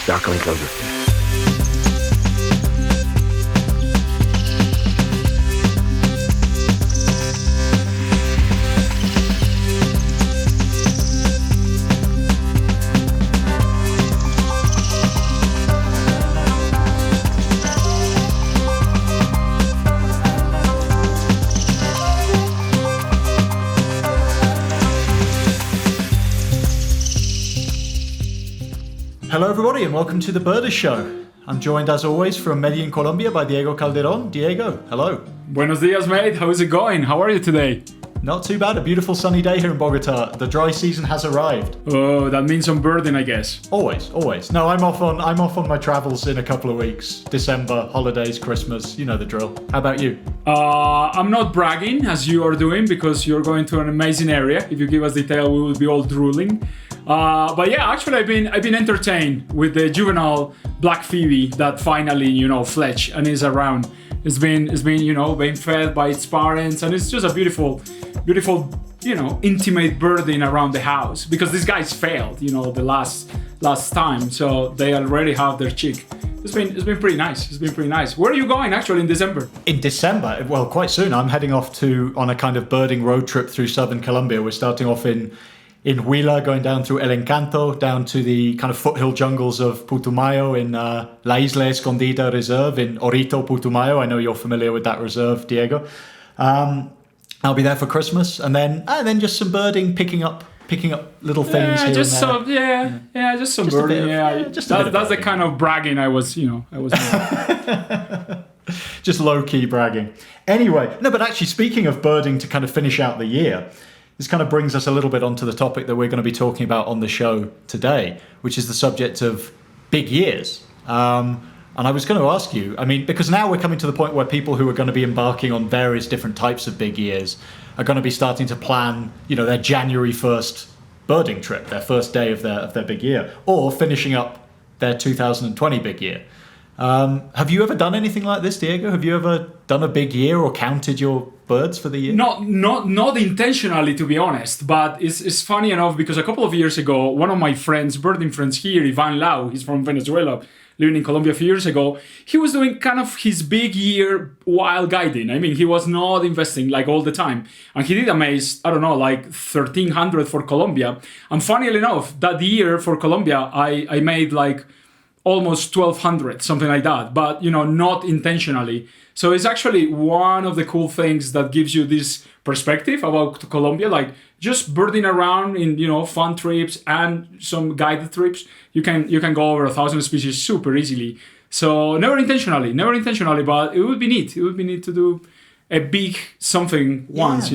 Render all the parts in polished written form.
darkly closer. Hello everybody and welcome to The Birders Show. I'm joined as always from Medellin, Colombia by Diego Calderon. Diego, hello. Buenos dias, mate. How's it going? How are you today? Not too bad, a beautiful sunny day here in Bogota. The dry season has arrived. Oh, that means some birding, I guess. Always. No, I'm off on my travels in a couple of weeks. December, holidays, Christmas, you know the drill. How about you? I'm not bragging as you are doing because you're going to an amazing area. If you give us detail, we will be all drooling. But yeah, actually, I've been entertained with the juvenile Black Phoebe that finally, fledged and is around. It's been being fed by its parents, and it's just a beautiful, intimate birding around the house because these guys failed, the last time, so they already have their chick. It's been pretty nice. Where are you going actually in December? In December, well, quite soon. I'm heading off on a kind of birding road trip through southern Colombia. We're starting off in Huila, going down through El Encanto, down to the kind of foothill jungles of Putumayo in La Isla Escondida Reserve in Orito, Putumayo. I know you're familiar with that reserve, Diego. I'll be there for Christmas, and then just some birding, picking up little things here just and there. Just some birding. That's the kind of bragging I was doing. Just low-key bragging. Anyway, no, but actually speaking of birding to kind of finish out the year, this kind of brings us a little bit onto the topic that we're going to be talking about on the show today, which is the subject of big years. And I was going to ask you, because now we're coming to the point where people who are going to be embarking on various different types of big years are going to be starting to plan, their January 1st birding trip, their first day of their big year, or finishing up their 2020 big year. Have you ever done anything like this, Diego? Have you ever done a big year or counted your birds for the year? Not intentionally, to be honest. But it's funny enough because a couple of years ago, one of my friends, birding friends here, Ivan Lau, he's from Venezuela, living in Colombia a few years ago, he was doing kind of his big year while guiding. He was not investing like all the time. And he did amaze, 1,300 for Colombia. And funnily enough, that year for Colombia, I made like almost 1,200, something like that, but not intentionally. So it's actually one of the cool things that gives you this perspective about Colombia, like just birding around in fun trips and some guided trips. You can go over 1,000 species super easily. So never intentionally, but it would be neat. It would be neat to do a big something once,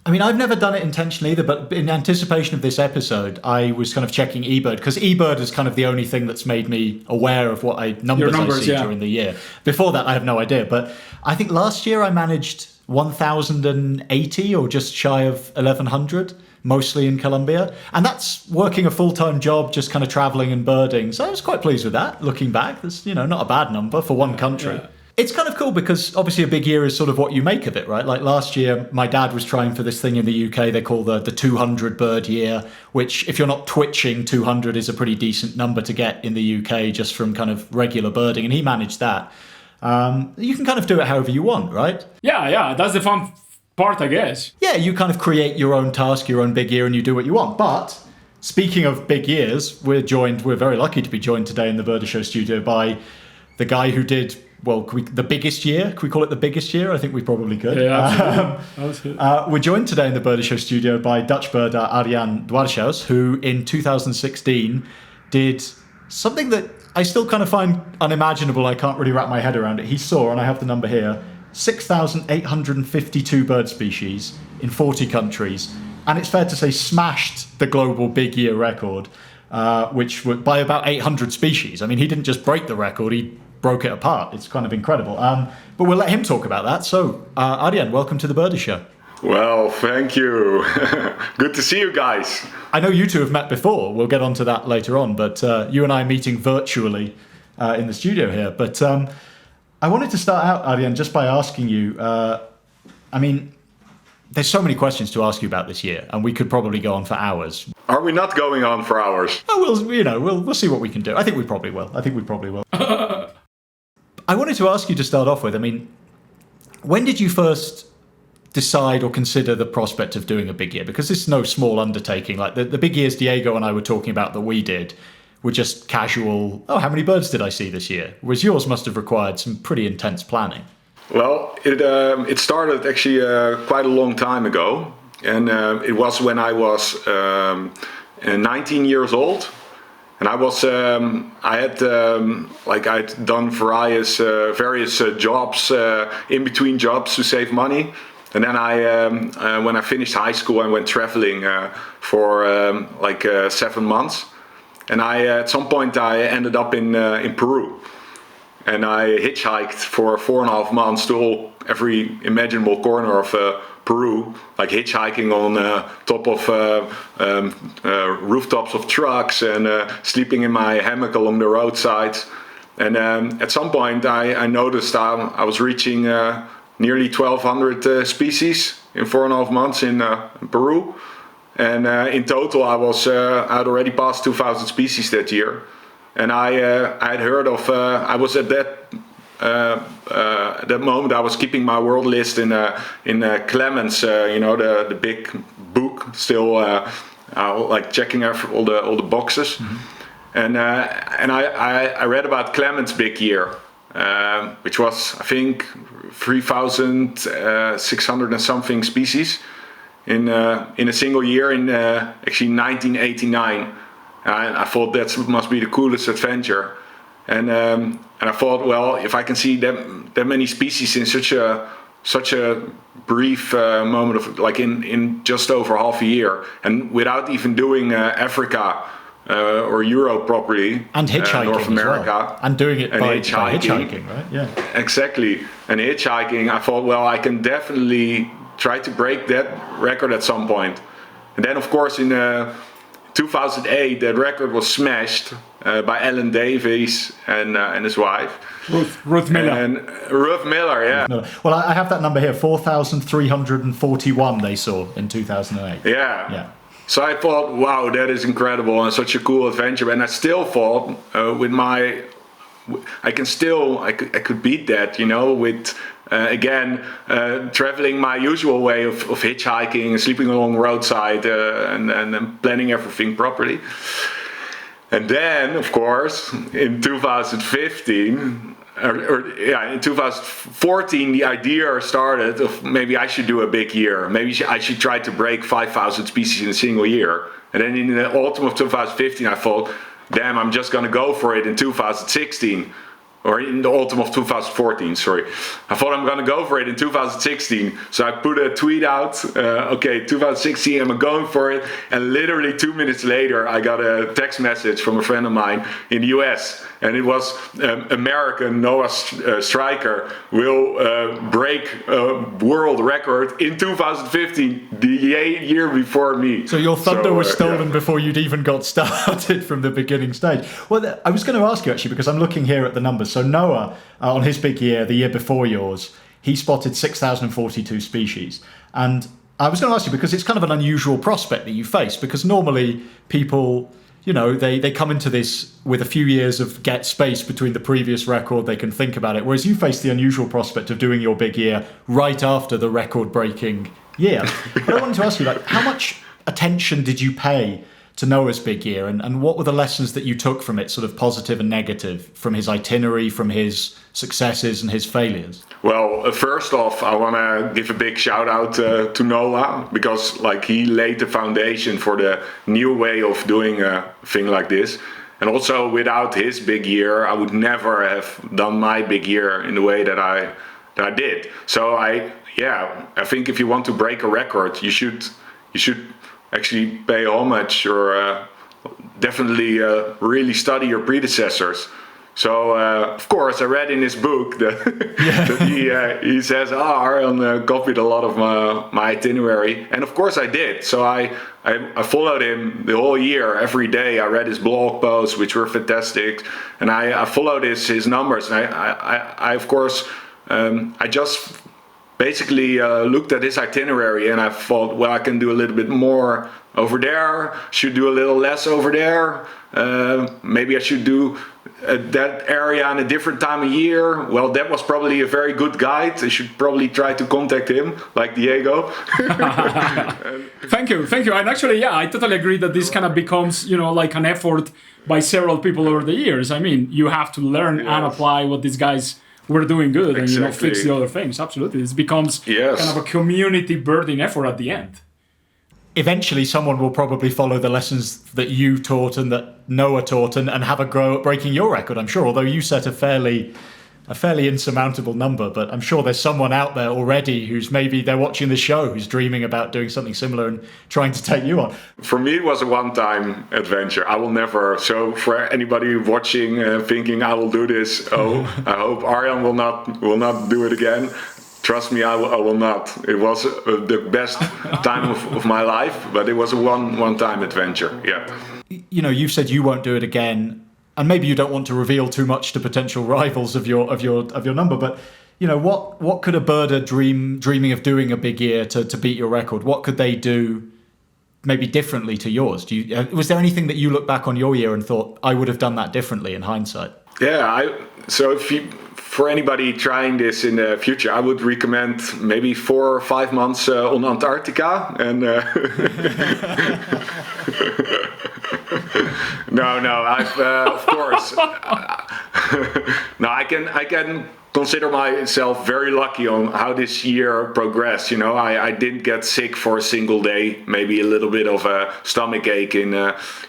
I've never done it intentionally either, but in anticipation of this episode, I was kind of checking eBird, because eBird is kind of the only thing that's made me aware of what numbers I see during the year. Before that, I have no idea. But I think last year I managed 1,080 or just shy of 1,100, mostly in Colombia. And that's working a full-time job, just kind of traveling and birding. So I was quite pleased with that, looking back. That's, not a bad number for one country. Yeah. It's kind of cool because obviously a big year is sort of what you make of it, right? Like last year, my dad was trying for this thing in the UK they call the 200 bird year, which if you're not twitching, 200 is a pretty decent number to get in the UK just from kind of regular birding. And he managed that. You can kind of do it however you want, right? Yeah. That's the fun part, I guess. Yeah, you kind of create your own task, your own big year, and you do what you want. But speaking of big years, we're very lucky to be joined today in the Birders Show studio by the guy who did... the biggest year? Can we call it the biggest year? I think we probably could. Yeah, absolutely. We're joined today in the Birders Show studio by Dutch birder Arjan Dwarshuis, who in 2016 did something that I still kind of find unimaginable. I can't really wrap my head around it. He saw, and I have the number here, 6,852 bird species in 40 countries. And it's fair to say smashed the global big year record, which were by about 800 species. He didn't just break the record, he broke it apart. It's kind of incredible. But we'll let him talk about that. So, Arjan, welcome to the Birders Show. Well, thank you. Good to see you guys. I know you two have met before. We'll get onto that later on. But you and I are meeting virtually in the studio here. But I wanted to start out, Arjan, just by asking you, There's so many questions to ask you about this year, and we could probably go on for hours. Are we not going on for hours? Oh, we'll see what we can do. I think we probably will. I wanted to ask you to start off with, I mean, when did you first decide or consider the prospect of doing a big year? Because this is no small undertaking. Like the big years Diego and I were talking about that we did were just casual, oh, how many birds did I see this year? Whereas yours must have required some pretty intense planning. Well, it started actually quite a long time ago. And it was when I was 19 years old. And I'd done various jobs, in between jobs to save money. And then when I finished high school, I went traveling for 7 months. And at some point I ended up in Peru. And I hitchhiked for 4.5 months to every imaginable corner of Peru, like hitchhiking on top of rooftops of trucks and sleeping in my hammock along the roadside. And at some point I noticed I was reaching nearly 1,200 species in 4.5 months in Peru. And in total I'd already passed 2,000 species that year. And I'd heard of, I was at that moment I was keeping my world list in Clemens, the big book, still like checking all the boxes. Mm-hmm. And I read about Clemens' big year, which was I think 3,600 and something species in a single year in actually 1989. And I thought that must be the coolest adventure. And I thought, well, if I can see that many species in such a brief moment of like in just over half a year, and without even doing Africa or Europe properly, and hitchhiking, North America, well. And doing it by hitchhiking, right? Yeah, exactly. And hitchhiking, I thought, well, I can definitely try to break that record at some point. And then, of course, in 2008, that record was smashed by Alan Davies and his wife. Ruth Miller. And Ruth Miller, yeah. No. Well, I have that number here, 4,341 they saw in 2008. Yeah. So I thought, wow, that is incredible and such a cool adventure. And I still thought I could beat that, with traveling my usual way of hitchhiking, sleeping along the roadside, and planning everything properly. And then, of course, in 2015, in 2014, the idea started of maybe I should do a big year. Maybe I should try to break 5,000 species in a single year. And then in the autumn of 2015, I thought, damn, I'm just going to go for it in 2016. Or in the autumn of 2014, sorry. I thought I'm going to go for it in 2016. So I put a tweet out, 2016, I'm going for it. And literally 2 minutes later, I got a text message from a friend of mine in the US. And it was American Noah Stryker will break a world record in 2015, the year before me. So your thunder was stolen before you'd even got started from the beginning stage. Well, I was going to ask you actually, because I'm looking here at the numbers. So Noah, on his big year, the year before yours, he spotted 6,042 species. And I was going to ask you, because it's kind of an unusual prospect that you face, because normally people, they come into this with a few years of get space between the previous record, they can think about it. Whereas you face the unusual prospect of doing your big year right after the record-breaking year. But I wanted to ask you, how much attention did you pay to Noah's big year, and what were the lessons that you took from it, sort of positive and negative, from his itinerary, from his successes and his failures? Well, first off, I want to give a big shout out to Noah, because he laid the foundation for the new way of doing a thing like this. And also, without his big year, I would never have done my big year in the way that I did. So I think if you want to break a record, you should actually pay homage or definitely really study your predecessors. So of course I read in his book that, that he says, Aaron copied a lot of my itinerary, and of course I did. So I followed him the whole year. Every day I read his blog posts, which were fantastic, and I followed his numbers. And I of course I just basically looked at his itinerary, and I thought, well, I can do a little bit more over there, should do a little less over there, maybe I should do that area in a different time of year. Well, that was probably a very good guide. I should probably try to contact him, like Diego. Thank you. And actually, yeah, I totally agree that this kind of becomes, like an effort by several people over the years. I mean, you have to learn and apply what these guys were doing good, and fix the other things. Absolutely, it becomes kind of a community birding effort at the end. Eventually, someone will probably follow the lessons that you taught and that Noah taught, and have a go at breaking your record, I'm sure. Although you set a fairly insurmountable number, but I'm sure there's someone out there already who's maybe they're watching the show who's dreaming about doing something similar and trying to take you on. For me, it was a one-time adventure. I will never. So for anybody watching, thinking I will do this, I hope Arjan will not do it again. Trust me, I will not. It was the best time of my life, but it was a one-time adventure. Yeah. You've said you won't do it again, and maybe you don't want to reveal too much to potential rivals of your number. But what could a birder dreaming of doing a big year to beat your record? What could they do maybe differently to yours? Was there anything that you look back on your year and thought I would have done that differently in hindsight? Yeah. For anybody trying this in the future, I would recommend maybe 4 or 5 months on Antarctica. And no, I've of course. No, I can consider myself very lucky on how this year progressed. I didn't get sick for a single day. Maybe a little bit of a stomach ache in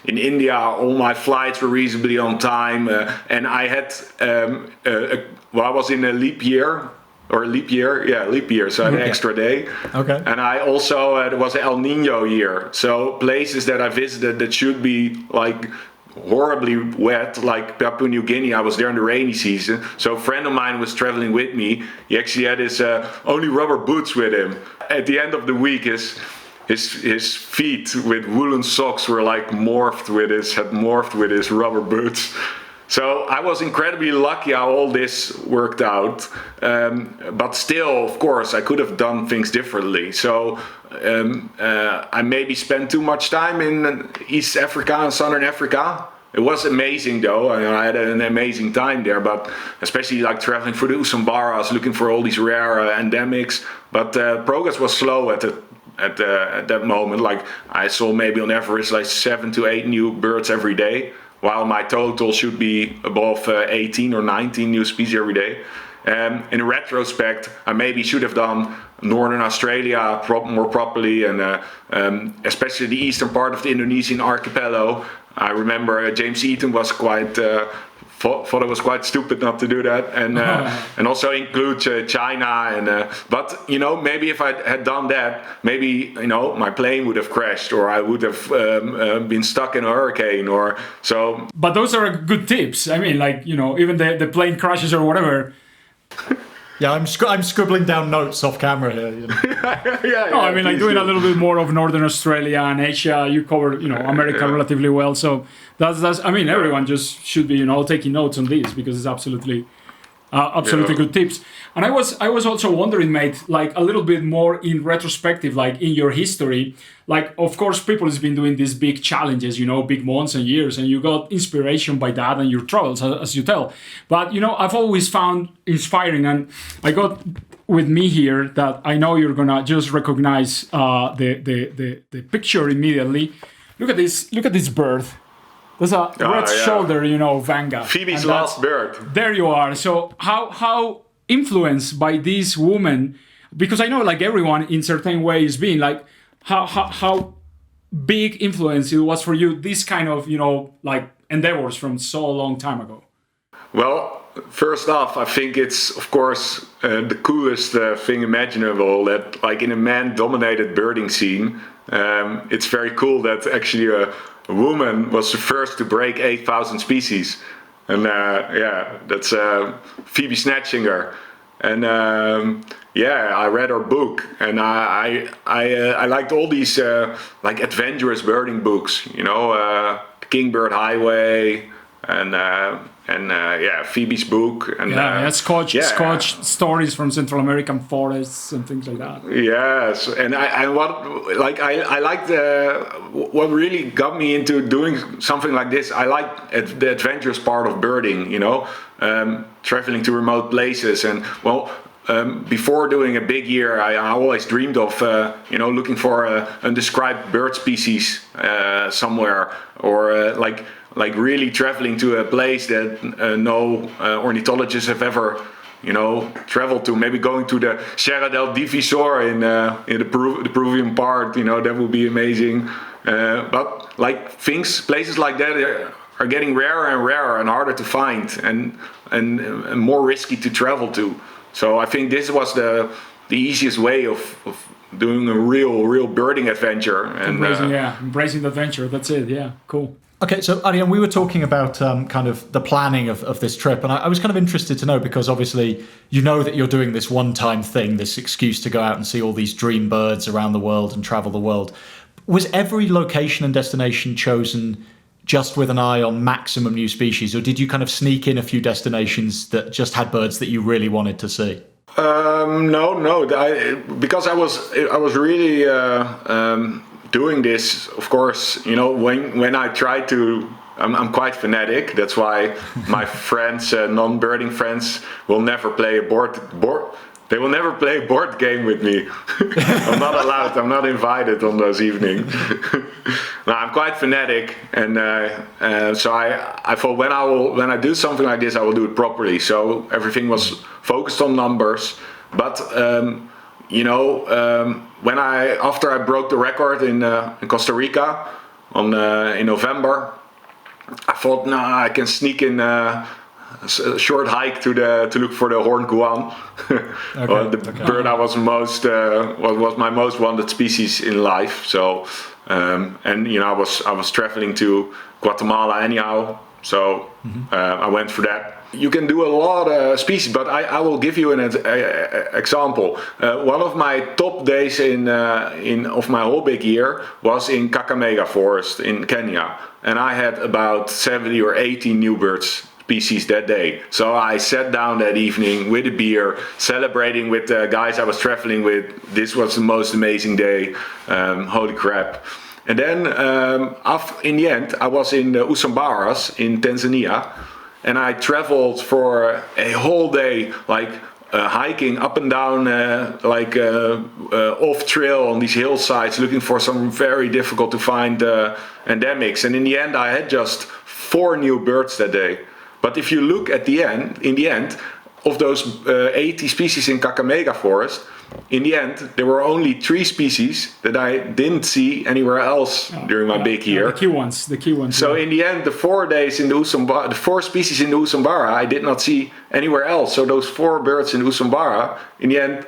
India. All my flights were reasonably on time, and I had I was in a leap year. So I had an extra day. Okay. And I also, it was an El Nino year. So places that I visited that should be like horribly wet, like Papua New Guinea, I was there in the rainy season. So a friend of mine was traveling with me. He actually had his only rubber boots with him. At the end of the week, his feet with woolen socks were like morphed with his rubber boots. So I was incredibly lucky how all this worked out, but still, of course, I could have done things differently. So I maybe spent too much time in East Africa and Southern Africa. It was amazing though, I had an amazing time there, but especially like traveling through the Usambaras, looking for all these rare endemics, but progress was slow at that moment. Like I saw maybe on average like 7 to 8 new birds every day, while my total should be above 18 or 19 new species every day. In retrospect, I maybe should have done Northern Australia more properly, and especially the eastern part of the Indonesian archipelago. I remember James Eaton was quite thought it was quite stupid not to do that, and also include China. But maybe if I had done that, maybe my plane would have crashed, or I would have been stuck in a hurricane, or so. But those are good tips. I mean, like even the plane crashes or whatever. Yeah, I'm scribbling down notes off camera here. Yeah, I mean, like doing a little bit more of Northern Australia and Asia. You covered, America relatively well. So that's. I mean, everyone just should be, taking notes on this, because it's absolutely good tips. And I was also wondering, mate, like a little bit more in retrospective, like in your history. Like, of course, people has been doing these big challenges, big months and years, and you got inspiration by that and your travels, as you tell. But I've always found inspiring, and I got with me here that I know you're gonna just recognize the picture immediately. Look at this bird. There's a red-shoulder, Vanga. Phoebe's last bird. There you are. So how influenced by this woman? Because I know, like everyone in certain ways, being like how big influence it was for you. This kind of like endeavors from so long time ago. Well, first off, I think it's of course the coolest thing imaginable that, like, in a man-dominated birding scene, it's very cool that actually a woman was the first to break 8,000 species, and that's Phoebe Snatchinger, and I read her book, and I liked all these like adventurous birding books, Kingbird Highway, Phoebe's book and Scotch stories from Central American forests and things like that. Yes, and I like what really got me into doing something like this. I like the adventurous part of birding, traveling to remote places, and before doing a big year, I always dreamed of looking for a undescribed bird species somewhere, or like really traveling to a place that no ornithologists have ever traveled to. Maybe going to the Serra del Divisor in the Peruvian part, that would be amazing. But places like that are getting rarer and rarer and harder to find, and more risky to travel to. So I think this was the easiest way of doing a real birding adventure. And embracing the adventure. That's it. Yeah, cool. Okay, so Arjan, we were talking about kind of the planning of this trip, and I was kind of interested to know, because obviously that you're doing this one-time thing, this excuse to go out and see all these dream birds around the world and travel the world. Was every location and destination chosen just with an eye on maximum new species, or did you kind of sneak in a few destinations that just had birds that you really wanted to see? No. Because I was really doing this, of course, when I try to, I'm quite fanatic. That's why my friends, non-birding friends, will never play a board. They will never play a board game with me. I'm not allowed. I'm not invited on those evenings. No, I'm quite fanatic, and so I thought when I do something like this, I will do it properly. So everything was focused on numbers, but after I broke the record in Costa Rica in November, I thought, I can sneak in a short hike to look for the horned guan, bird I was was my most wanted species in life. So I was traveling to Guatemala anyhow, so I went for that. You can do a lot of species, but I will give you an example. One of my top days of my whole big year was in Kakamega Forest in Kenya, and I had about 70 or 80 new birds species that day. So I sat down that evening with a beer, celebrating with the guys I was traveling with. This was the most amazing day. Holy crap. And then in the end, I was in the Usambaras in Tanzania, and I traveled for a whole day, hiking up and down, off trail on these hillsides, looking for some very difficult to find endemics. And in the end, I had just 4 new birds that day. But if you look in the end, of those 80 species in Kakamega Forest, in the end, there were only 3 species that I didn't see anywhere else during my big year. The key ones. So in the end, the 4 days in the 4 species in the Usambara, I did not see anywhere else. So those 4 birds in the Usambara, in the end,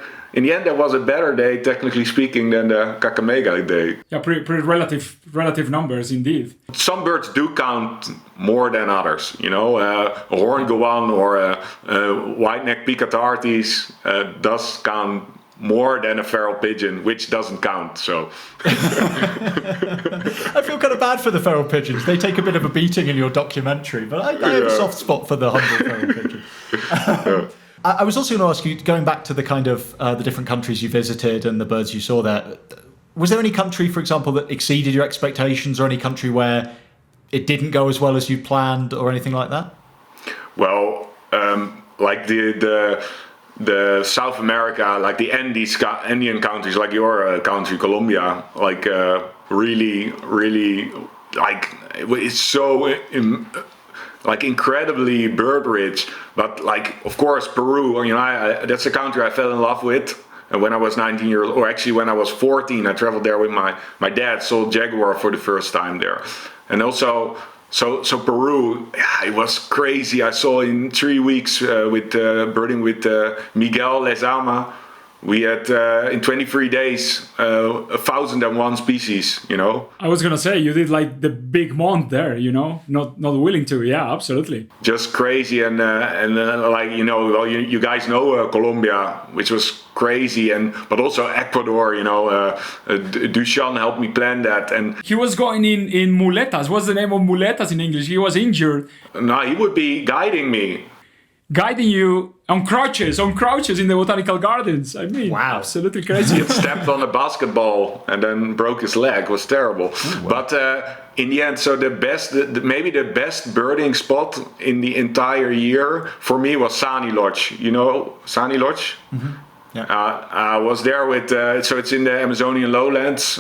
that was a better day, technically speaking, than the Kakamega day. Yeah, pretty relative numbers indeed. Some birds do count more than others. A horned guan or a white-necked Picatartes does count more than a feral pigeon, which doesn't count. So I feel kind of bad for the feral pigeons. They take a bit of a beating in your documentary, but I have a soft spot for the humble feral pigeon. I was also going to ask you, going back to the kind of the different countries you visited and the birds you saw there, was there any country, for example, that exceeded your expectations, or any country where it didn't go as well as you planned, or anything like that? Well, like the South America, like the Andean countries, like your country, Colombia, really, it's so incredibly bird rich. But of course, Peru, that's a country I fell in love with. And when I was 19 years old, or actually when I was 14, I traveled there with my dad, saw jaguar for the first time there. And also, so Peru, it was crazy. I saw in 3 weeks birding with Miguel Lezama, We had in 23 days 1,001 species. I was gonna say you did like the big month there. Not willing to. Yeah, absolutely. Just crazy, and like well, you guys know Colombia, which was crazy, but also Ecuador. Dushan helped me plan that, and he was going in muletas. What's the name of muletas in English? He was injured. No, he would be guiding me. Guiding you on crouches in the botanical gardens. I mean, wow, absolutely crazy. He stepped on a basketball and then broke his leg. It was terrible. Oh, wow. But in the end, so maybe the best birding spot in the entire year for me was Sani Lodge. You know Sani Lodge? Mm-hmm. Yeah. I was there with, so it's in the Amazonian lowlands,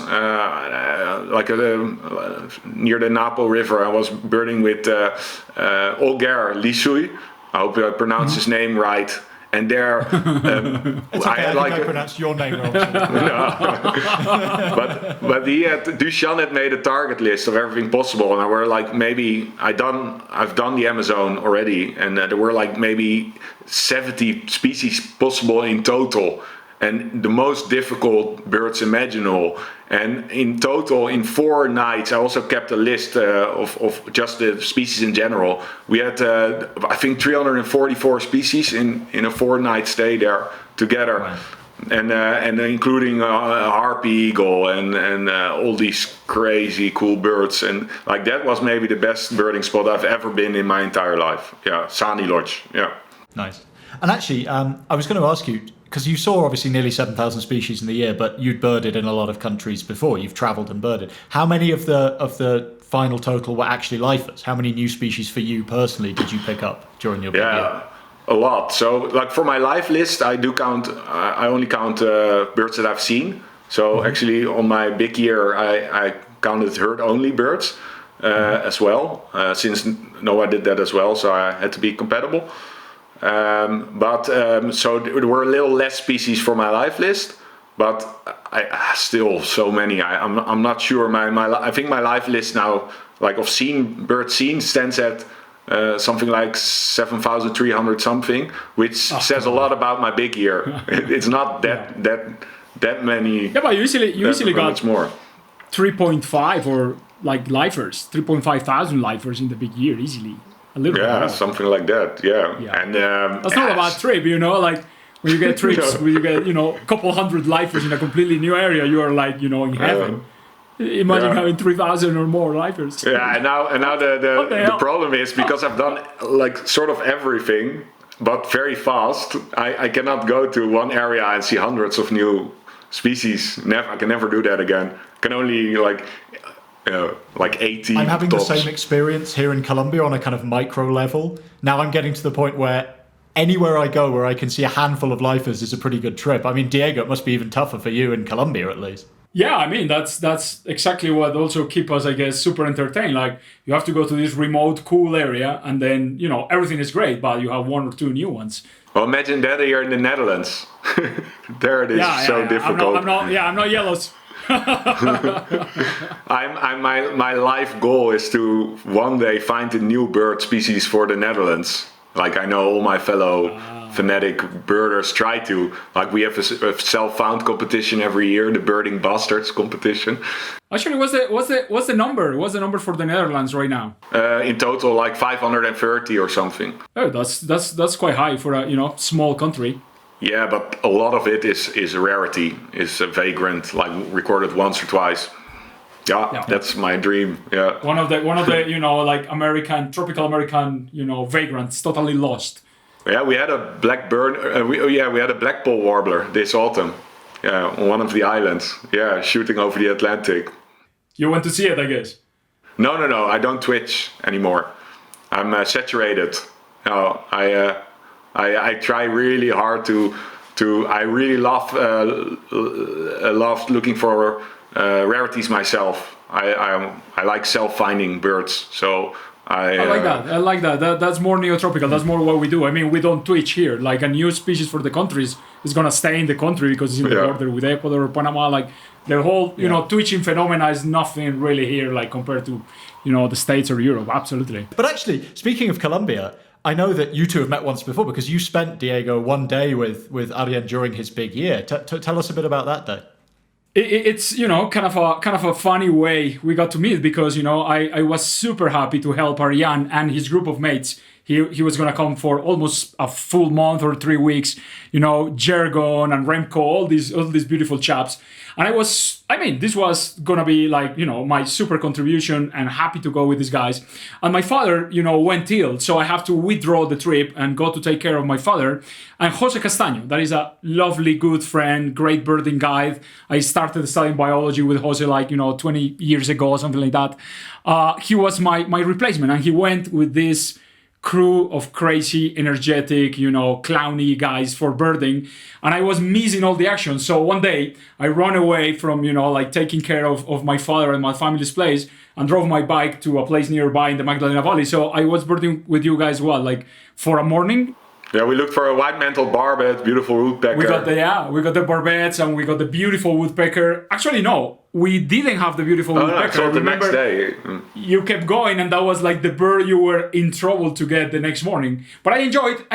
near the Napo River. I was birding with Olger Lisui. I hope I pronounced his name right. And there, it's okay, I pronounced your name wrong. but Dushan had made a target list of everything possible, and I were like, maybe I've done the Amazon already, and there were like maybe 70 species possible in total, and the most difficult birds imaginable. And in total, in 4 nights, I also kept a list of just the species in general. We had, I think, 344 species in a 4-night stay there together. Wow. And including harpy eagle and all these crazy cool birds. And like that was maybe the best birding spot I've ever been in my entire life. Yeah, Sani Lodge, yeah. Nice. And actually, I was going to ask you, because you saw obviously nearly 7,000 species in the year, but you'd birded in a lot of countries before. You've travelled and birded. How many of the final total were actually lifers? How many new species for you personally did you pick up during your big year? A lot. So, like for my life list, I only count birds that I've seen. So actually, on my big year, I counted herd-only birds as well. Since Noah did that as well, so I had to be compatible. So there were a little less species for my life list, but I still so many. I'm not sure. I think my life list now, like of birds seen, stands at something like 7,300 something, which says a lot about my big year. It's not that many. Yeah, but you usually got much more. 3.5 or like lifers, 3.5 thousand lifers in the big year easily. A little bit more. Something like that. Yeah. And that's not about trip, like when you get trips, when you get a couple hundred lifers in a completely new area, you are like in heaven. Imagine having 3,000 or more lifers. Yeah, and now the problem is, because I've done like sort of everything, but very fast. I cannot go to one area and see hundreds of new species. I can never do that again. I can only like 80. I'm having tops. The same experience here in Colombia on a kind of micro level. Now I'm getting to the point where anywhere I go where I can see a handful of lifers is a pretty good trip. I mean, Diego, it must be even tougher for you in Colombia at least. Yeah, I mean, that's exactly what also keep us, I guess, super entertained. Like, you have to go to this remote, cool area, and then, everything is great, but you have 1 or 2 new ones. Well, imagine that here in the Netherlands. There it is, difficult. I'm not yellows. My life goal is to one day find a new bird species for the Netherlands. Like I know all my fellow fanatic birders try to. Like we have a self-found competition every year, the Birding Bastards competition. Actually, what's the number? What's the number for the Netherlands right now? In total, like 530 or something. Oh, that's quite high for a small country. Yeah, but a lot of it is a rarity, is a vagrant, like recorded once or twice. Yeah, that's my dream. Yeah. One of the like tropical American vagrants totally lost. Yeah, we had a blackbird. We had a blackpoll warbler this autumn. Yeah, on one of the islands. Yeah, shooting over the Atlantic. You went to see it, I guess. No. I don't twitch anymore. I'm saturated. No, I try really hard to. I really love looking for rarities myself. I like self-finding birds, so I like that. That's more neotropical. That's more what we do. I mean, we don't twitch here. Like a new species for the countries is gonna stay in the country because it's in the border with Ecuador or Panama. Like the whole twitching phenomena is nothing really here, like compared to the States or Europe. Absolutely. But actually, speaking of Colombia, I know that you two have met once before because you spent, Diego, one day with Arjen during his big year. Tell us a bit about that day. It's kind of a funny way we got to meet because I was super happy to help Arjen and his group of mates. He was gonna come for almost a full month or 3 weeks. Jergon and Remco, all these beautiful chaps. And this was gonna be like my super contribution, and happy to go with these guys. And my father went ill, so I have to withdraw the trip and go to take care of my father. And Jose Castaño, that is a lovely, good friend, great birding guide. I started studying biology with Jose 20 years ago, something like that. He was my replacement, and he went with this crew of crazy, energetic, clowny guys for birding, and I was missing all the action. So one day I ran away from taking care of my father and my family's place, and drove my bike to a place nearby in the Magdalena Valley. So I was birding with you guys for a morning. Yeah, we looked for a white-mantled barbet, beautiful woodpecker. We got the barbettes, and we got the beautiful woodpecker. Actually, no, we didn't have the beautiful woodpecker. So the next day. You kept going, and that was like the bird you were in trouble to get the next morning. But I enjoyed,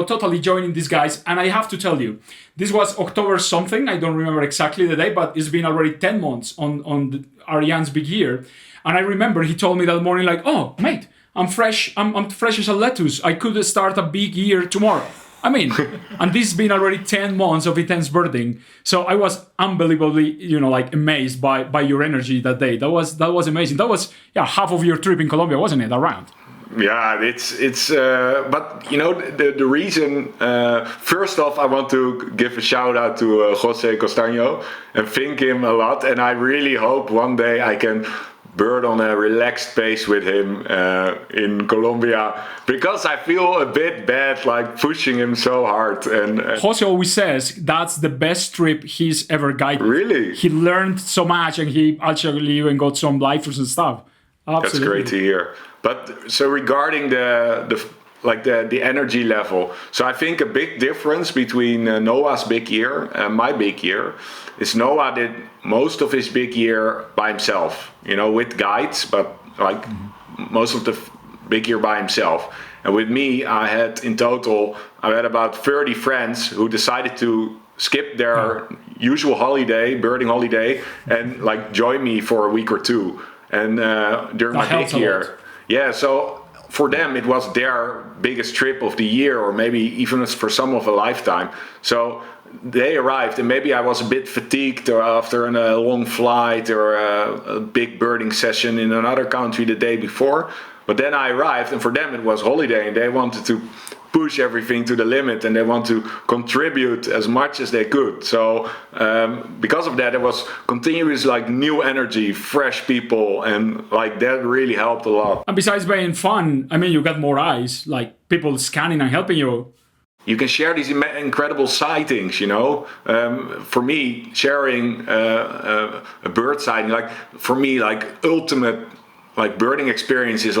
totally joining these guys. And I have to tell you, this was October something. I don't remember exactly the day, but it's been already 10 months on Arjan's big year. And I remember he told me that morning, oh, mate, I'm fresh. I'm fresh as a lettuce. I could start a big year tomorrow. And this has been already 10 months of intense birding. So I was unbelievably, amazed by your energy that day. That was amazing. That was half of your trip in Colombia, wasn't it? Around. Yeah, it's but the reason. First off, I want to give a shout out to Jose Castaño and thank him a lot. And I really hope one day I can bird on a relaxed pace with him in Colombia, because I feel a bit bad pushing him so hard. And Jose always says that's the best trip he's ever guided. Really? He learned so much, and he actually even got some lifers and stuff. Absolutely. That's great to hear. But so regarding the energy level, so I think a big difference between Noah's big year and my big year is Noah did most of his big year by himself, with guides, but most of the big year by himself. And with me, I had about 30 friends who decided to skip their usual birding holiday, and join me for a week or two. And during my big year, so for them it was their biggest trip of the year, or maybe even for some of a lifetime. So they arrived, and maybe I was a bit fatigued after a long flight or a big birding session in another country the day before. But then I arrived, and for them it was holiday, and they wanted to push everything to the limit, and they want to contribute as much as they could. So because of that, there was continuous new energy, fresh people, and that really helped a lot. And besides being fun, you got more eyes, people scanning and helping you. You can share these incredible sightings, For me, sharing a bird sighting, for me, ultimate birding experience is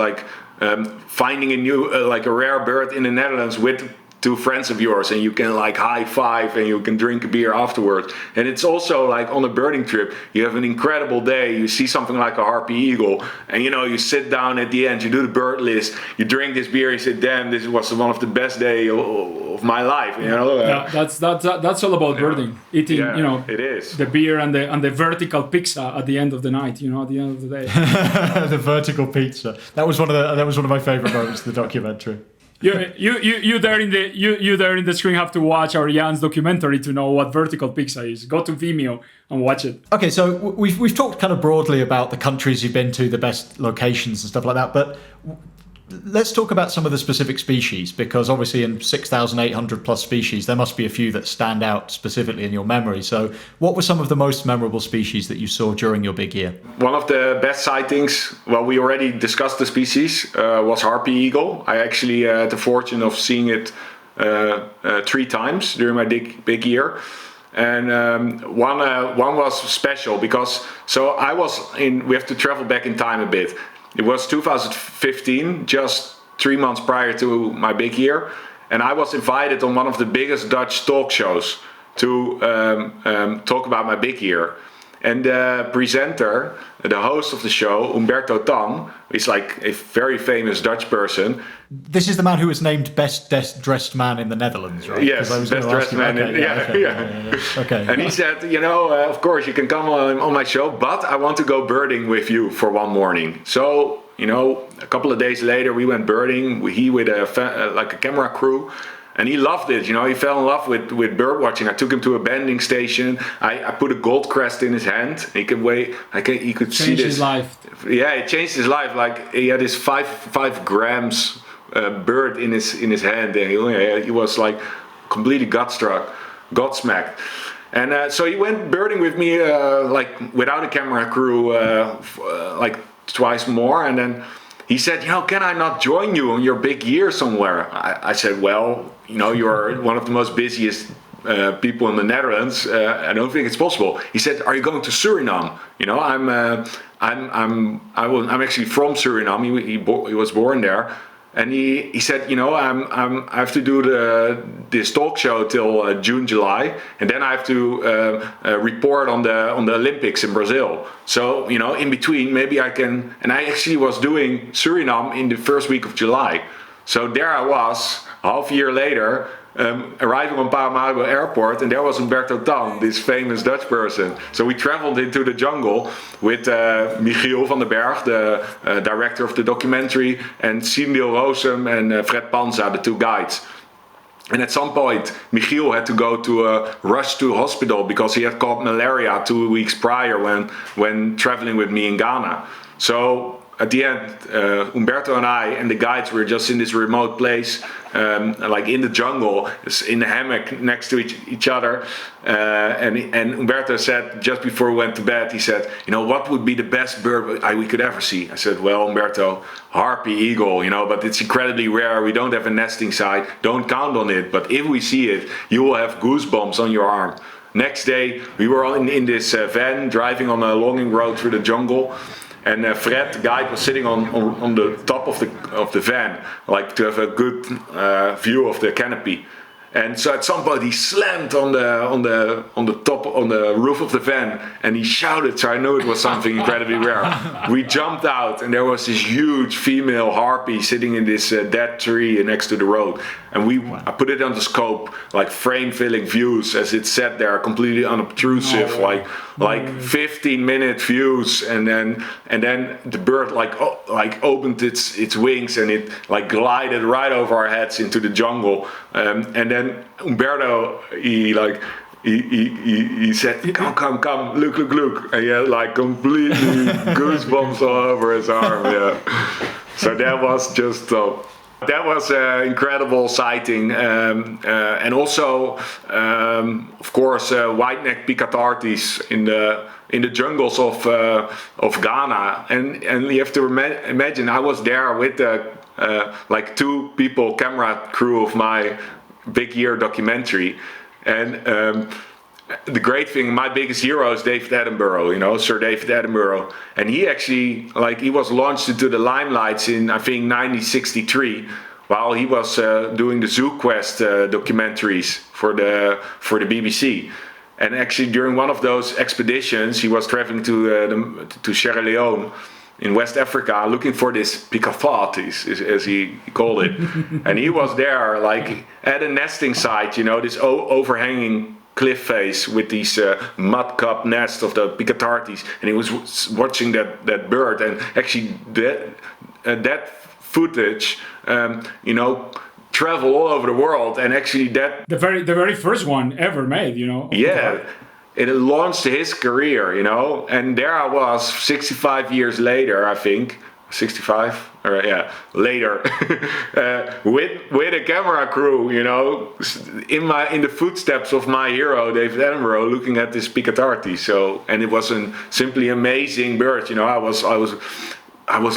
finding a new a rare bird in the Netherlands with two friends of yours, and you can high five and you can drink a beer afterwards. And it's also on a birding trip, you have an incredible day, you see something like a harpy eagle, and you sit down at the end, you do the bird list, you drink this beer, you say, damn, this was one of the best days of my life. Yeah, that's all about birding, eating it is the beer and the vertical pizza at the end of the night, at the end of the day. The vertical pizza, that was one of my favorite moments of the documentary. You there in the screen have to watch Arjan's documentary to know what vertical pizza is. Go to Vimeo and watch it. Okay, so we've talked kind of broadly about the countries you've been to, the best locations and stuff like that, but let's talk about some of the specific species, because obviously in 6,800 plus species, there must be a few that stand out specifically in your memory. So what were some of the most memorable species that you saw during your big year? One of the best sightings, we already discussed the species, was harpy eagle. I actually had the fortune of seeing it 3 times during my big year. And one was special because, we have to travel back in time a bit. It was 2015, just 3 months prior to my big year, and I was invited on one of the biggest Dutch talk shows to talk about my big year. And the presenter, the host of the show, Umberto Tan, is like a very famous Dutch person. This is the man who was named best dressed man in the Netherlands, right? Yes, best dressed man. Okay. And he said, of course you can come on my show, but I want to go birding with you for one morning. So, a couple of days later we went birding. He with a camera crew. And he loved it, he fell in love with bird watching. I took him to a banding station. I put a gold crest in his hand. He could see this. His life. Yeah, it changed his life. Like he had this 5 grams bird in his hand, and he was like completely godsmacked. And so he went birding with me, without a camera crew, twice more, and then. He said, can I not join you on your big year somewhere? I said, well, you're one of the most busiest people in the Netherlands. I don't think it's possible. He said, are you going to Suriname? I'm actually from Suriname. He was born there. And he said, I have to do this talk show till June, July, and then I have to report on the Olympics in Brazil. So, in between, maybe I can. And I actually was doing Suriname in the first week of July. So there I was, half a year later, arriving on Paramaribo Airport, and there was Umberto Tan, this famous Dutch person. So we traveled into the jungle with Michiel van den Berg, the director of the documentary, and Sindil Roosem and Fred Panza, the 2 guides. And at some point, Michiel had to go to rush to hospital because he had caught malaria 2 weeks prior when traveling with me in Ghana. So at the end, Umberto and I and the guides were just in this remote place, in the jungle, in the hammock next to each other. And Umberto said, just before we went to bed, he said, what would be the best bird we could ever see? I said, well, Umberto, harpy, eagle, but it's incredibly rare. We don't have a nesting site. Don't count on it. But if we see it, you will have goosebumps on your arm. Next day, we were in this van driving on a longing road through the jungle. And Fred, the guide, was sitting on the top of the van, to have a good view of the canopy. And so at some point he slammed on the roof of the van, and he shouted. So I knew it was something incredibly rare. We jumped out, and there was this huge female harpy sitting in this dead tree next to the road. And I put it on the scope, frame-filling views as it sat there, completely unobtrusive, 15-minute views, and then the bird opened its wings, and it glided right over our heads into the jungle, and then Umberto he said, come, look, and he had completely goosebumps all over his arm. Yeah, so that was just top. That was an incredible sighting, and also, of course, white-necked Picatartes in the jungles of Ghana, and you have to imagine I was there with the 2 people camera crew of my big year documentary, and the great thing, my biggest hero is David Attenborough, Sir David Attenborough. And he actually, he was launched into the limelight in, I think, 1963, while he was doing the ZooQuest documentaries for the BBC. And actually, during one of those expeditions, he was traveling to Sierra Leone in West Africa, looking for this Picatartes, as he called it. And he was there, at a nesting site, this overhanging cliff face with these mud cup nests of the Picatartes, and he was watching that bird, and actually that footage, travel all over the world, and actually that the very first one ever made, Yeah, it launched his career, and there I was 65 years later, I think. 65 or later with a camera crew, in the footsteps of my hero David Attenborough, looking at this Picatartes. So, and it was a simply amazing bird. I was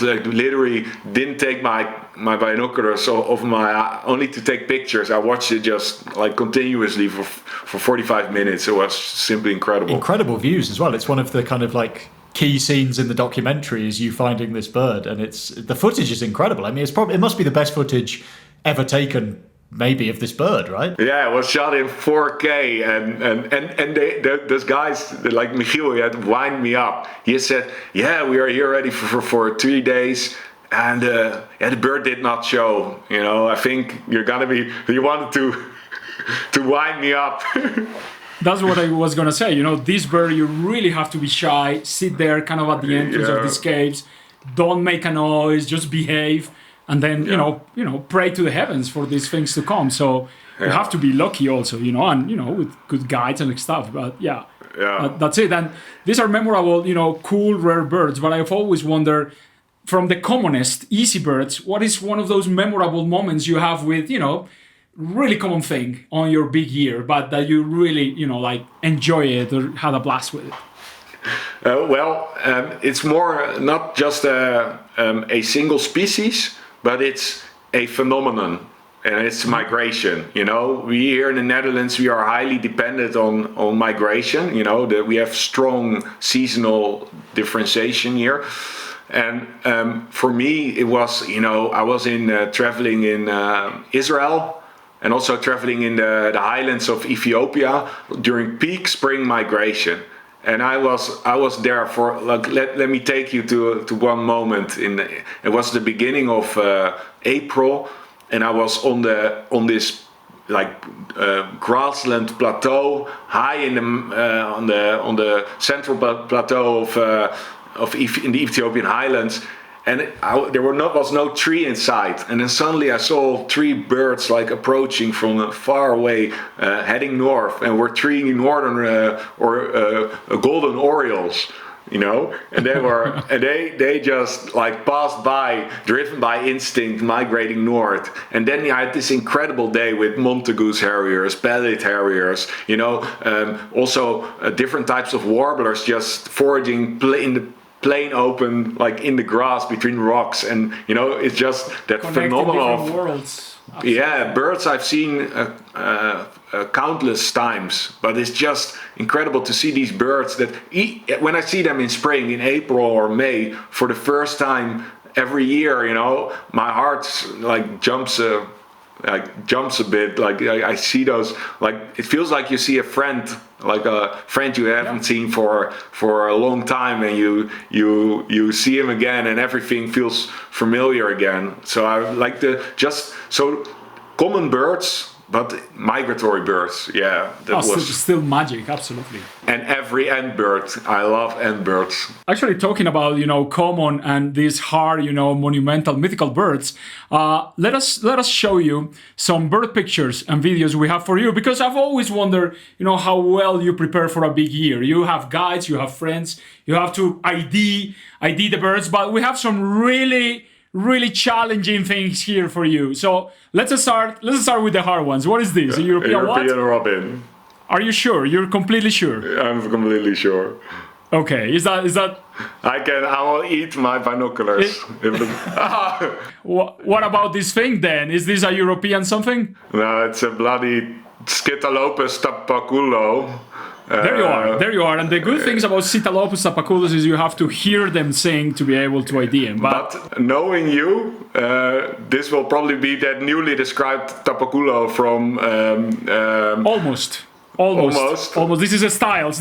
literally didn't take my binoculars off my only to take pictures. I watched it just continuously for 45 minutes. It was simply incredible. Incredible views as well. It's one of the kind of key scenes in the documentary is you finding this bird, and the footage is incredible. I mean, it must be the best footage ever taken maybe of this bird, right? Yeah, it was shot in 4K, and those guys like Michiel, he had to wind me up. He said, "Yeah, we are here ready for 3 days." And the bird did not show. I think you wanted to wind me up. That's what I was gonna say. This bird, you really have to be shy, sit there kind of at the entrance of these caves, don't make a noise, just behave, and then pray to the heavens for these things to come. So you have to be lucky also, and with good guides and stuff. But that's it. And these are memorable, cool, rare birds. But I've always wondered, from the commonest, easy birds, what is one of those memorable moments you have with, really common thing on your big year, but that you really, enjoy it or had a blast with it? It's more not just a single species, but it's a phenomenon, and it's migration. We here in the Netherlands, we are highly dependent on migration. That we have strong seasonal differentiation here. And for me, it was, I was traveling in Israel, and also traveling in the highlands of Ethiopia during peak spring migration. And I was there for, let me take you to one moment. It was the beginning of April, and I was on this grassland plateau high in on the central plateau in the Ethiopian highlands, and there was no tree in sight. And then suddenly I saw 3 birds approaching from far away, heading north, and were 3 northern golden orioles. And they just passed by, driven by instinct, migrating north. And then I had this incredible day with Montagu's harriers, bellied harriers, also different types of warblers just foraging in the plain open, in the grass between rocks. And it's just that phenomenal worlds. Yeah, birds I've seen countless times, but it's just incredible to see these birds that when I see them in spring, in April or May, for the first time every year, my heart jumps a bit. I see those, it feels like you see a friend, a friend you haven't seen for a long time, and you see him again, and everything feels familiar again. So I like common birds, but migratory birds. Yeah, that was still magic, absolutely. And every end bird, I love end birds. Actually, talking about common and these hard, monumental, mythical birds, let us show you some bird pictures and videos we have for you, because I've always wondered, how well you prepare for a big year. You have guides, you have friends, you have to ID the birds, but we have some really challenging things here for you. So let's start with the hard ones. What is this? A European robin. Are you sure? You're completely sure? I'm completely sure. Okay, is that? I will eat my binoculars. What about this thing then? Is this a European something? No, it's a bloody Scytalopus tapaculo. There you are. And the good things about Scytalopus tapaculus is you have to hear them sing to be able to ID them. But knowing you, this will probably be that newly described tapaculo from... Almost. This is the styles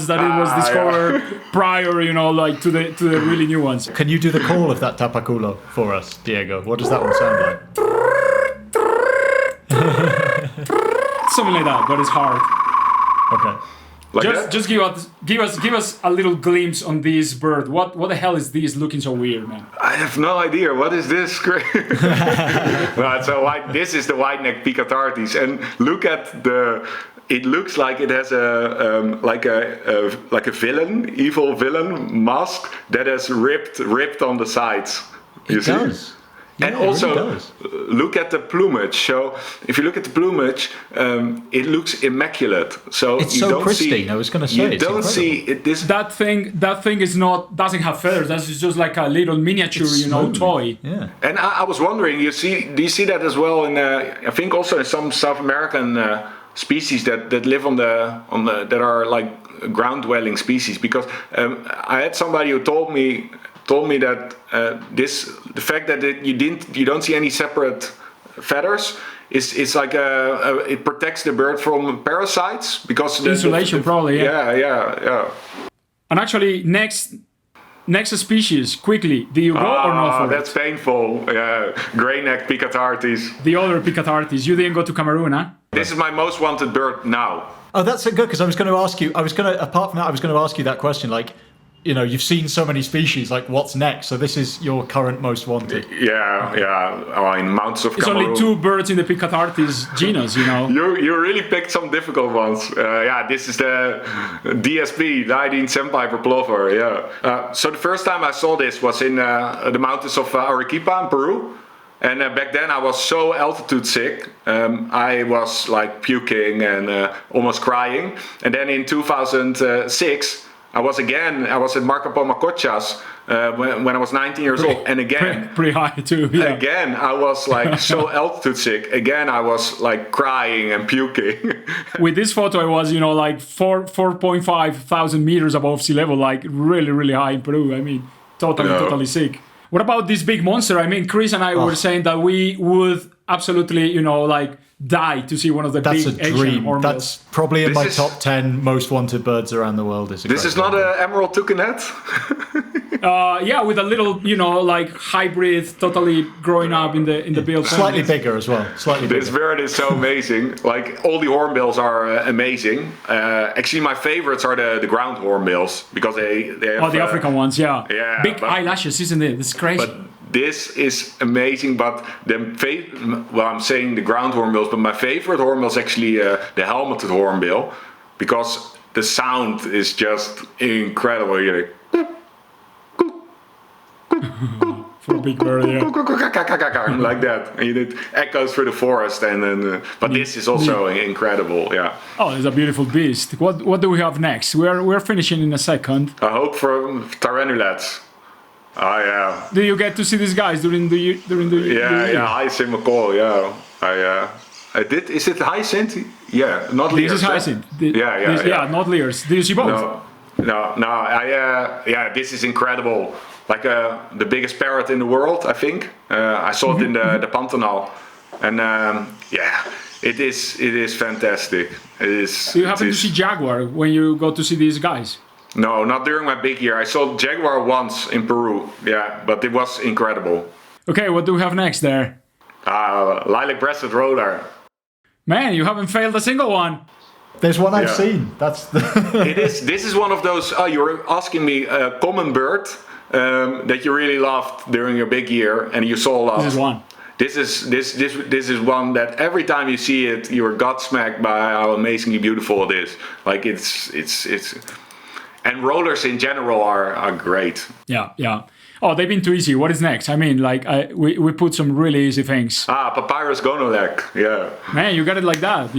that it was discovered prior, to the really new ones. Can you do the call of that tapaculo for us, Diego? What does that one sound like? Something like that, but it's hard. Okay. Just give us a little glimpse on this bird. What the hell is this looking so weird, man? I have no idea. What is this? This is the white-necked Picatartes, and look at it looks like it has a villain, evil villain mask that has ripped on the sides. It does. Yeah, and also, it really does. Look at the plumage. So, if you look at the plumage, it looks immaculate. So it's so pristine. I was going to say, you don't see it. That thing doesn't have feathers. That's just like a little miniature, toy. Yeah. And I was wondering, do you see that as well in? I think also in some South American species that live on the that are like ground dwelling species. Because I had somebody who told me that the fact that you don't see any separate feathers is like it protects the bird from parasites because insulation probably. Yeah. And actually, next species, quickly, do you go or not for that's painful. Yeah, grey-necked Picatartes. The other Picatartes. You didn't go to Cameroon, huh? This is my most wanted bird now. Oh, that's good, because I was going to ask you. Apart from that, I was going to ask you that question. Like, you've seen so many species. Like, what's next? So this is your current most wanted. Yeah. In mountains of Cameroon. It's only 2 birds in the Picatartes genus. You really picked some difficult ones. This is the DSP, Diadine Sandpiper Plover. Yeah. So the first time I saw this was in the mountains of Arequipa in Peru. And back then I was so altitude sick, I was like puking and almost crying. And then in 2006, I was at Marco Macochas when I was 19 years old. And again, pretty high too. Yeah. Again, I was like so altitude sick. Again, I was like crying and puking. With this photo, I was, like 4.5 thousand meters above sea level, like really, really high in Peru. I mean, totally sick. What about this big monster? I mean, Chris and I were saying that we would absolutely, die to see one of the big Asian hornbills. That's probably in my top 10 most wanted birds around the world. This is not an emerald toucanet? With a little, hybrid, totally growing up in the bill. Slightly bigger as well. This bird is so amazing. Like, all the hornbills are amazing. Actually, my favorites are the ground hornbills because they have... the African ones, yeah. Yeah. Big eyelashes, isn't it? It's crazy. But this is amazing, but I'm saying the ground hornbills, but my favorite hornbill is actually the helmeted hornbill, because the sound is just incredible. You're for a big bird, yeah. Like that, and it echoes through the forest, and then. But this is also incredible, yeah. Oh, it's a beautiful beast. What do we have next? We're finishing in a second. I hope for Tyrannulettes. Oh yeah. Do you get to see these guys during the year? Yeah. Hyacinth macaw. Yeah. I did. Is it hyacinth? Yeah, not Lears. This is hyacinth. Yeah. Not Lears. Did you see both? No. This is incredible. Like the biggest parrot in the world, I think. I saw it in the Pantanal, and it is fantastic. It is. Do you happen to see jaguar when you go to see these guys? No, not during my big year. I saw jaguar once in Peru, but it was incredible. Okay, what do we have next there? Lilac-breasted roller. Man, you haven't failed a single one. There's one I've seen. That's This is one of those. You were asking me a common bird that you really loved during your big year, and you saw a lot. This is one. This is one that every time you see it, you're gobsmacked by how amazingly beautiful it is. Like it's. And rollers in general are great. Yeah. Oh, they've been too easy. What is next? I mean, we put some really easy things. Papyrus gonolek. Yeah. Man, you got it like that.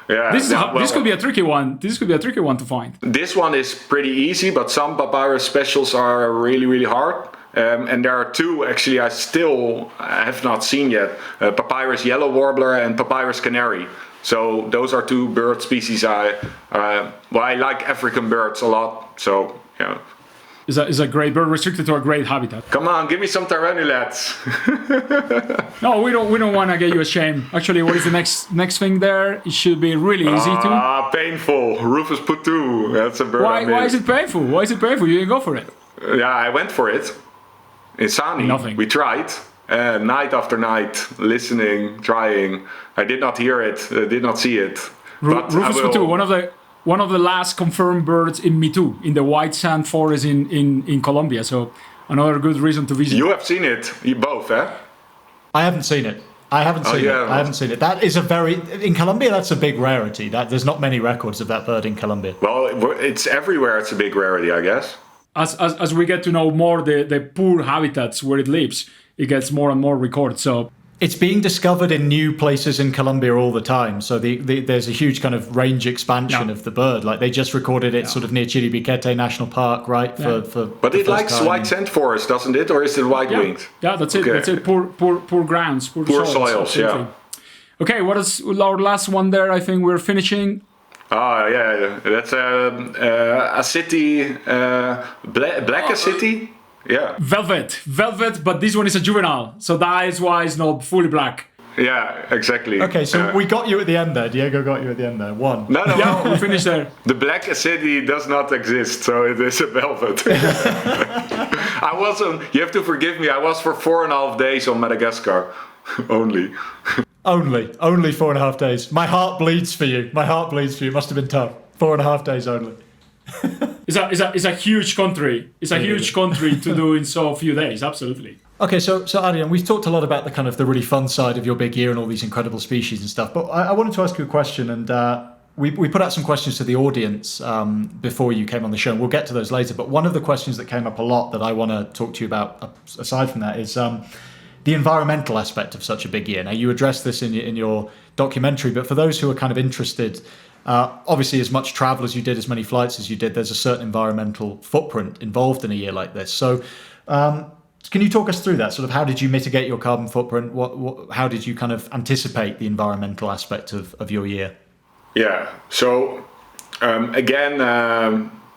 Yeah. This could be a tricky one. This could be a tricky one to find. This one is pretty easy, but some papyrus specials are really, really hard. And there are 2 actually I still have not seen yet. Papyrus yellow warbler and Papyrus canary. So those are 2 bird species I like African birds a lot. So yeah. Is a great bird restricted to a great habitat. Come on, give me some Tyrannulettes. No, we don't want to get you ashamed. Actually, what is the next thing there? It should be really easy to. Painful. Rufus putu. That's a bird. Why is it painful? Why is it painful? You didn't go for it. Yeah, I went for it. In Sani. Nothing. We tried. Night after night, listening, trying. I did not hear it, did not see it. Rufus putu, one of the last confirmed birds in Mitu, in the white sand forest in Colombia. So another good reason to visit. You have seen it, you both, eh? I haven't seen it. I haven't seen it. That is in Colombia, that's a big rarity. There's not many records of that bird in Colombia. Well, it's everywhere. It's a big rarity, I guess. As we get to know more the poor habitats where it lives, it gets more and more recorded. So it's being discovered in new places in Colombia all the time. So there's a huge kind of range expansion of the bird. Like they just recorded it sort of near Chiribiquete National Park, right? But it likes white sand forest, doesn't it? Or is it white winged? Yeah, that's it. Okay. That's it. Poor grounds, poor soils. Yeah. Okay, what is our last one there? I think we're finishing. Oh yeah, that's a city, black city. Yeah. Velvet, but this one is a juvenile, so the eyes wise not fully black. Yeah, exactly. Okay, so we got you at the end there. Diego got you at the end there. One. No. Yeah, we finished there. The black acidity does not exist, so it is a velvet. I was on, you have to forgive me, I was for 4.5 days on Madagascar. Only. Only 4.5 days. My heart bleeds for you. It must have been tough. 4.5 days only. It's a huge country. It's a huge country to do in so few days. Absolutely. Okay, so Adrian, we've talked a lot about the kind of the really fun side of your big year and all these incredible species and stuff. But I wanted to ask you a question, and we put out some questions to the audience before you came on the show. And we'll get to those later. But one of the questions that came up a lot that I want to talk to you about, aside from that, is the environmental aspect of such a big year. Now, you addressed this in your documentary, but for those who are kind of interested. Obviously, as much travel as you did, as many flights as you did, there's a certain environmental footprint involved in a year like this. So can you talk us through that? Sort of how did you mitigate your carbon footprint? How did you kind of anticipate the environmental aspect of your year? Yeah, so again,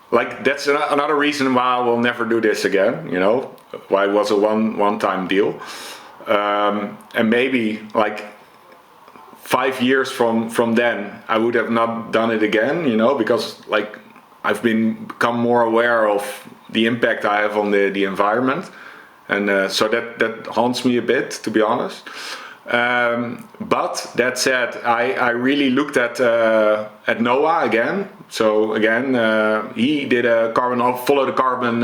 like that's another reason why I will never do this again, you know, why it was a one-time deal. And maybe like 5 years from then, I would have not done it again, you know, because like I've become more aware of the impact I have on the environment, and so that haunts me a bit, to be honest. But that said, I really looked at NOAA again. So again, he did a follow the carbon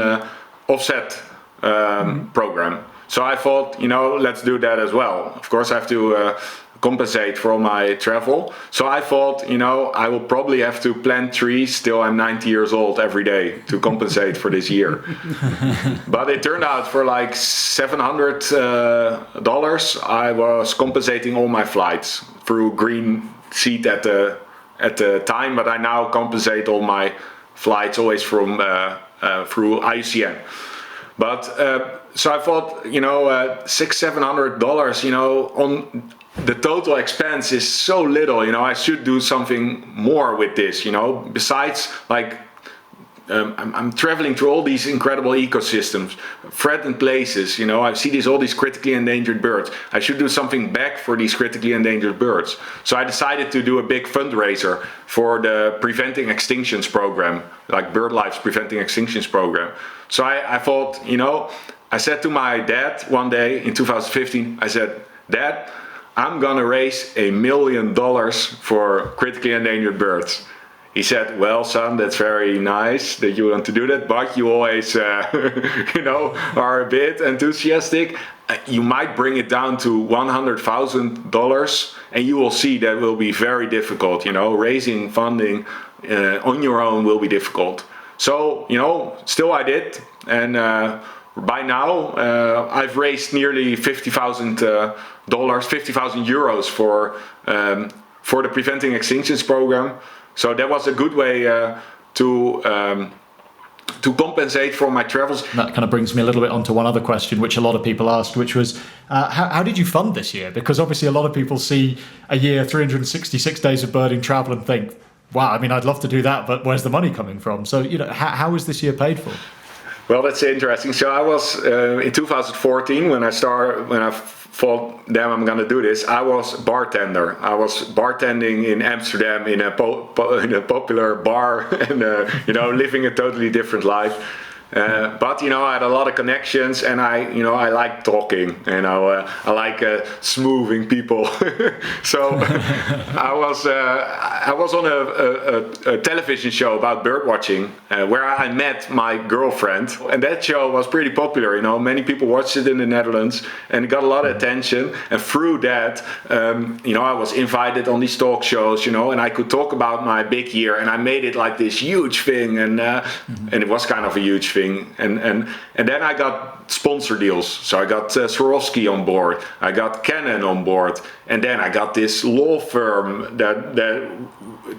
offset program. So I thought, you know, let's do that as well. Of course, I have to compensate for all my travel. So I thought, you know, I will probably have to plant trees till I'm 90 years old every day to compensate for this year. But it turned out for like $700, I was compensating all my flights through Green Seat at the time, but I now compensate all my flights always from through IUCN. But so I thought, you know, $600-700, you know, on the total expense is so little, you know, I should do something more with this, you know, besides like I'm traveling through all these incredible ecosystems, threatened places, you know, I see all these critically endangered birds. I should do something back for these critically endangered birds. So I decided to do a big fundraiser for the Preventing Extinctions program, like BirdLife's Preventing Extinctions program. So I thought, you know, I said to my dad one day in 2015, I said, Dad, I'm gonna raise $1 million for critically endangered birds. He said, well, son, that's very nice that you want to do that, but you always, you know, are a bit enthusiastic. You might bring it down to $100,000, and you will see that will be very difficult. You know, raising funding on your own will be difficult. So, you know, still I did, and by now I've raised nearly $50,000, 50,000 euros for the Preventing Extinctions program. So that was a good way to compensate for my travels. That kind of brings me a little bit onto one other question, which a lot of people asked, which was, how did you fund this year? Because obviously a lot of people see a year, 366 days of birding travel and think, wow, I mean, I'd love to do that, but where's the money coming from? So, you know, how was this year paid for? Well, that's interesting. So I was in 2014 when I thought, damn, I'm gonna do this. I was bartender. I was bartending in Amsterdam in a popular bar, and you know, living a totally different life. But you know, I had a lot of connections, and I like talking. You know, I like smoothing people. So I was on a television show about bird watching, where I met my girlfriend, and that show was pretty popular. You know, many people watched it in the Netherlands, and it got a lot of attention. And through that, you know, I was invited on these talk shows. You know, and I could talk about my big year, and I made it like this huge thing, and it was kind of a huge thing. And then I got sponsor deals. So I got Swarovski on board, I got Canon on board, and then I got this law firm that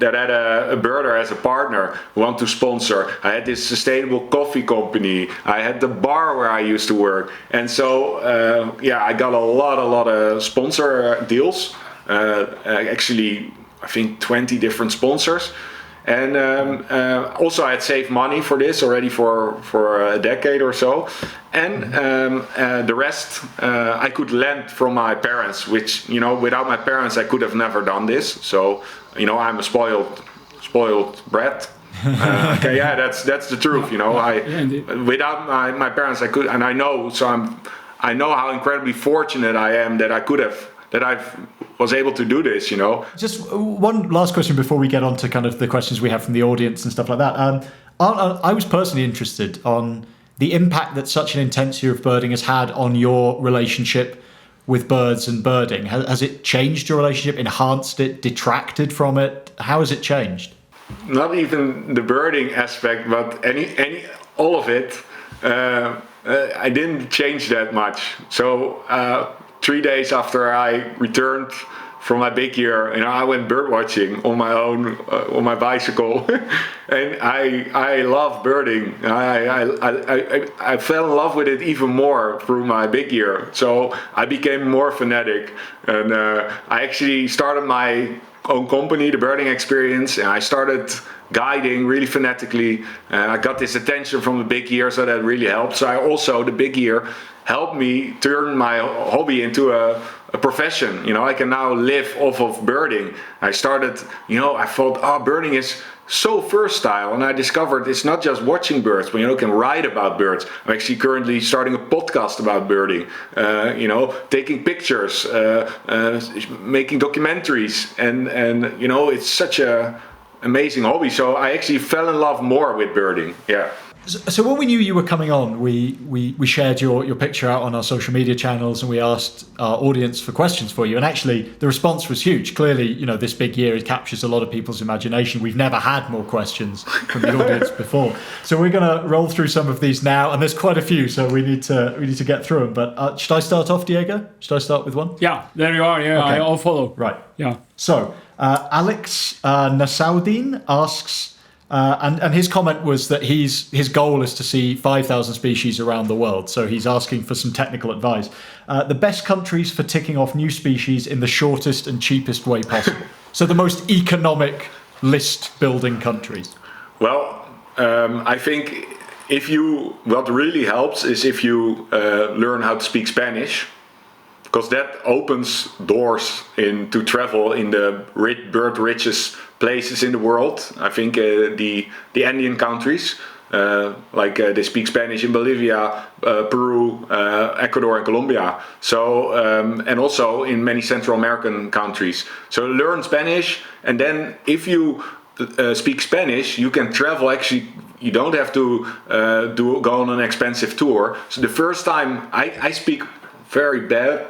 had a birder as a partner who want to sponsor. I had this sustainable coffee company. I had the bar where I used to work, and so yeah, I got a lot of sponsor deals. Actually, I think 20 different sponsors. And also I had saved money for this already for a decade or so. And the rest I could lend from my parents, which, without my parents I could have never done this. So, I'm a spoiled brat. Okay, yeah, that's the truth. Without my parents I could, and I know how incredibly fortunate I am that I was able to do this. Just one last question before we get on to kind of the questions we have from the audience and stuff like that. I was personally interested on the impact that such an intense year of birding has had on your relationship with birds and birding. Has it changed your relationship, enhanced it, detracted from it? How has it changed? Not even the birding aspect, but all of it. I didn't change that much. So 3 days after I returned from my big year, I went bird watching on my own on my bicycle, and I love birding. I fell in love with it even more through my big year. So I became more fanatic, and I actually started my own company, the Birding Experience, and I started guiding really fanatically. I got this attention from the big year, so that really helped. So the big year helped me turn my hobby into a profession. I can now live off of birding. I started, I thought, birding is so versatile, and I discovered it's not just watching birds, but you can write about birds. I'm actually currently starting a podcast about birding, taking pictures, making documentaries, and it's such a amazing hobby. So I actually fell in love more with birding. Yeah. So when we knew you were coming on, we shared your picture out on our social media channels, and we asked our audience for questions for you. And actually, the response was huge. Clearly, this big year, it captures a lot of people's imagination. We've never had more questions from the audience before. So we're going to roll through some of these now, and there's quite a few, so we need to get through them. But should I start off, Diego? Should I start with one? Yeah, there you are. Yeah, okay. I'll follow. Right. Yeah. So Alex Nasaudin asks. And his comment was that his goal is to see 5,000 species around the world. So he's asking for some technical advice. The best countries for ticking off new species in the shortest and cheapest way possible. So the most economic list building countries. Well, I think what really helps is if you learn how to speak Spanish, because that opens doors to travel in the bird richest places in the world. I think the Andean countries, they speak Spanish in Bolivia, Peru, Ecuador, and Colombia. So and also in many Central American countries. So learn Spanish, and then if you speak Spanish, you can travel. Actually, you don't have to go on an expensive tour. So the first time I speak very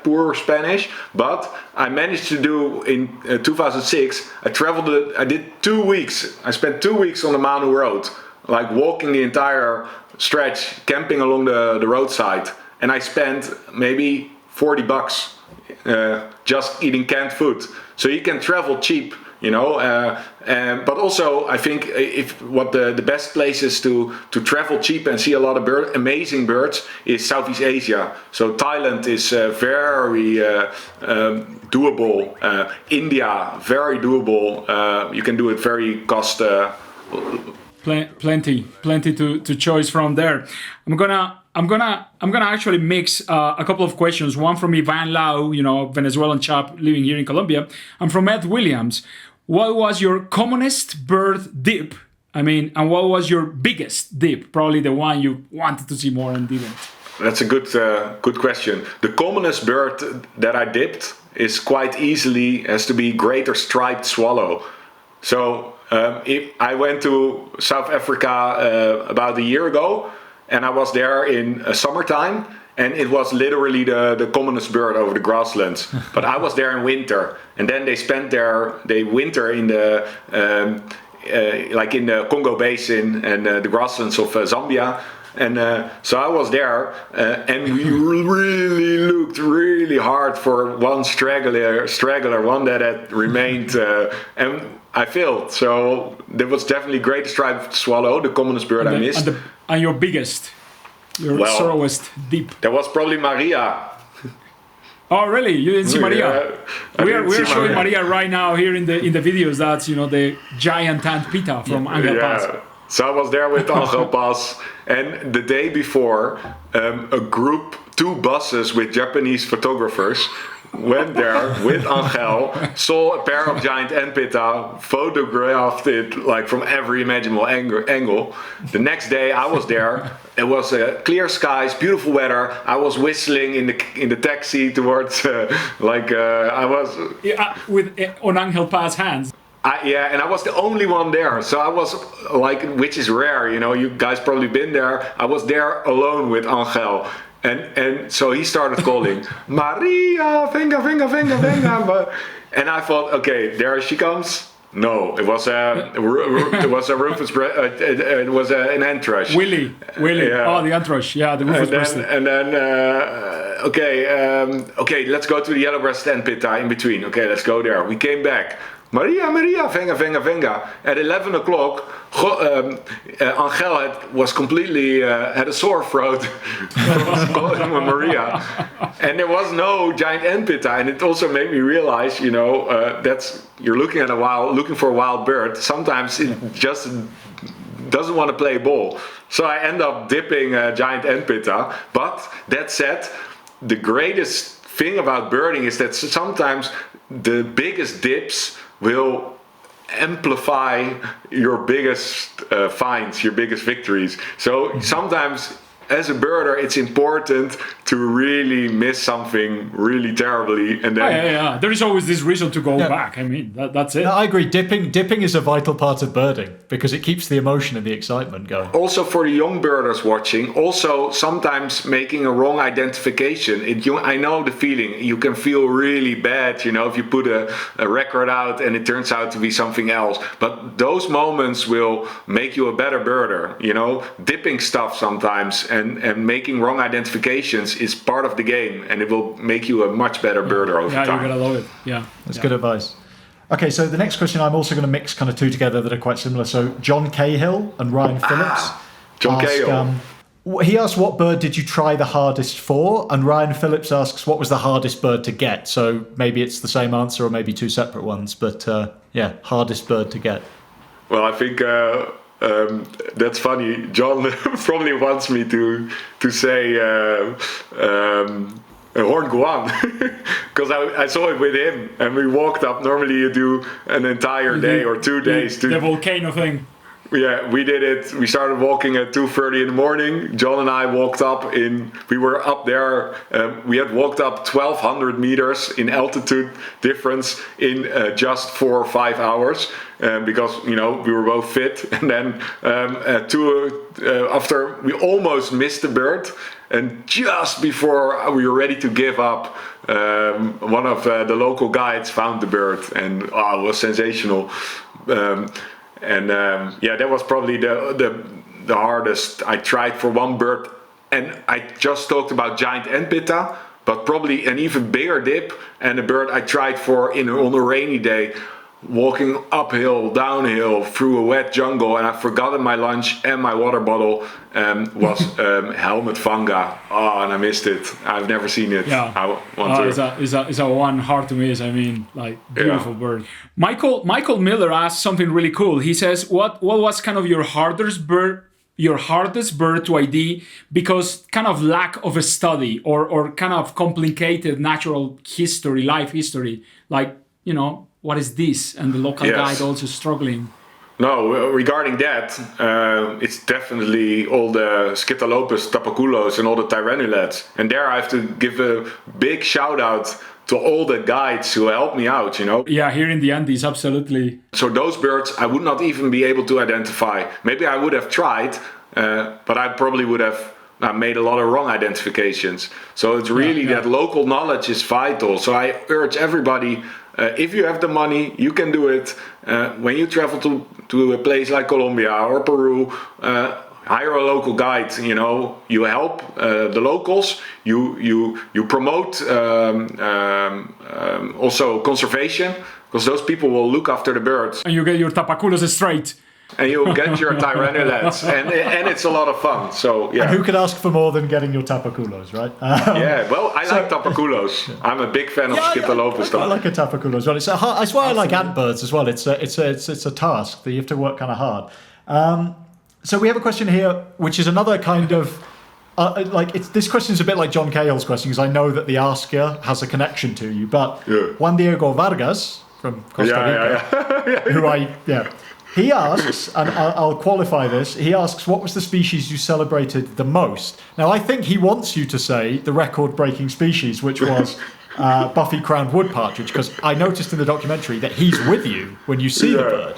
poor Spanish, but I managed to do in 2006. I did 2 weeks. I spent 2 weeks on the Manu Road, like walking the entire stretch, camping along the roadside, and I spent maybe $40 just eating canned food. So you can travel cheap. But also I think the best places to travel cheap and see a lot of amazing birds is Southeast Asia. So Thailand is very doable. India, very doable. You can do it very cost. Plenty to choice from there. I'm gonna actually mix a couple of questions. One from Ivan Lau, Venezuelan chap living here in Colombia, and from Ed Williams. What was your commonest bird dip? And what was your biggest dip? Probably the one you wanted to see more and didn't. That's a good question. The commonest bird that I dipped is quite easily has to be greater striped swallow. So I went to South Africa about a year ago, and I was there in summertime, and it was literally the commonest bird over the grasslands. But I was there in winter, and then they winter in the in the Congo Basin and the grasslands of Zambia. And so I was there, and we really looked really hard for one straggler, one that had remained, and I failed. So there was definitely great striped swallow, the commonest bird I missed. And your biggest, sorest dip? That was probably Maria. Oh, really? You didn't see Maria? We're showing Maria right now here in the videos. That's the giant ant pitta from Angel Pass. So I was there with Angel Pass, and the day before, a group, 2 buses with Japanese photographers went there with Angel, saw a pair of giant ant pitta, photographed it like from every imaginable angle. The next day I was there. It was clear skies, beautiful weather. I was whistling in the taxi towards I was on Angel Pass hands. And I was the only one there, so I was like, which is rare, you guys probably been there. I was there alone with Angel. And so he started calling, Maria, venga, venga, venga, venga. And I thought, okay, there she comes. No, it was Rufus. It was an ant rush. Willy. Yeah. Oh, the ant rush. Yeah, the Rufus. And then okay, let's go to the yellow-breasted ant pitta in between. Okay, let's go there. We came back. Maria, venga, venga, venga. At 11 o'clock, Angel was completely had a sore throat. Was calling him Maria, and there was no giant ant pitta. And it also made me realize, that's you're looking for a wild bird. Sometimes it just doesn't want to play ball. So I end up dipping a giant ant pitta. But that said, the greatest thing about birding is that sometimes the biggest dips will amplify your biggest finds, your biggest victories. So sometimes as a birder, it's important to really miss something really terribly, and then there is always this reason to go back. I mean, that's it. No, I agree. Dipping is a vital part of birding because it keeps the emotion and the excitement going. Also, for the young birders watching, also sometimes making a wrong identification. I know the feeling. You can feel really bad, if you put a record out and it turns out to be something else. But those moments will make you a better birder. Dipping stuff sometimes. And making wrong identifications is part of the game, and it will make you a much better birder over time. Yeah, you're gonna love it. Yeah, that's good advice. Okay, so the next question, I'm also going to mix kind of 2 together that are quite similar. So John Cahill and Ryan Phillips. John Cahill. He asked, what bird did you try the hardest for? And Ryan Phillips asks, what was the hardest bird to get? So maybe it's the same answer or maybe 2 separate ones, but hardest bird to get. Well, I think that's funny. John probably wants me to say horn guan because I saw it with him, and we walked up. Normally you do an entire day or 2 days to the volcano thing. Yeah, we did it. We started walking at 2:30 in the morning. John and I walked up we were up there. We had walked up 1,200 meters in altitude difference in just 4 or 5 hours because, we were both fit. And then after we almost missed the bird, and just before we were ready to give up, one of the local guides found the bird, and it was sensational. That was probably the hardest I tried for one bird. And I just talked about giant ant pitta, but probably an even bigger dip, and a bird I tried for on a rainy day, walking uphill, downhill, through a wet jungle, and I forgotten my lunch and my water bottle, was helmet vanga. Oh, and I missed it. I've never seen it. Yeah. I want to. It's a one hard to miss. I mean, like, beautiful bird. Michael Miller asked something really cool. He says, what was kind of your hardest bird to ID because kind of lack of a study or kind of complicated natural history, life history, like, what is this? And the local guide also struggling. No, regarding that, it's definitely all the Scytalopus tapaculos and all the tyrannulates. And there I have to give a big shout out to all the guides who helped me out, Yeah, here in the Andes, absolutely. So those birds I would not even be able to identify. Maybe I would have tried, but I probably would have made a lot of wrong identifications. So it's really that local knowledge is vital. So I urge everybody, if you have the money, you can do it. When you travel to a place like Colombia or Peru, hire a local guide. You help the locals. You promote also conservation, because those people will look after the birds. And you get your tapaculos straight. And you'll get your Tyrannulets, and it's a lot of fun. So yeah. And who could ask for more than getting your Tapaculos, right? Yeah, well, I like Tapaculos. I'm a big fan of Scitalopus. I like a Tapaculo as well. It's why I like Antbirds as well. It's a task that you have to work kind of hard. So we have a question here, which is another kind of this question is a bit like John Cahill's question, because I know that the asker has a connection to you. But Juan Diego Vargas from Costa Rica, he asks, and I'll qualify this, he asks, what was the species you celebrated the most? Now, I think he wants you to say the record-breaking species, which was Buffy crowned wood partridge, because I noticed in the documentary that he's with you when you see the bird.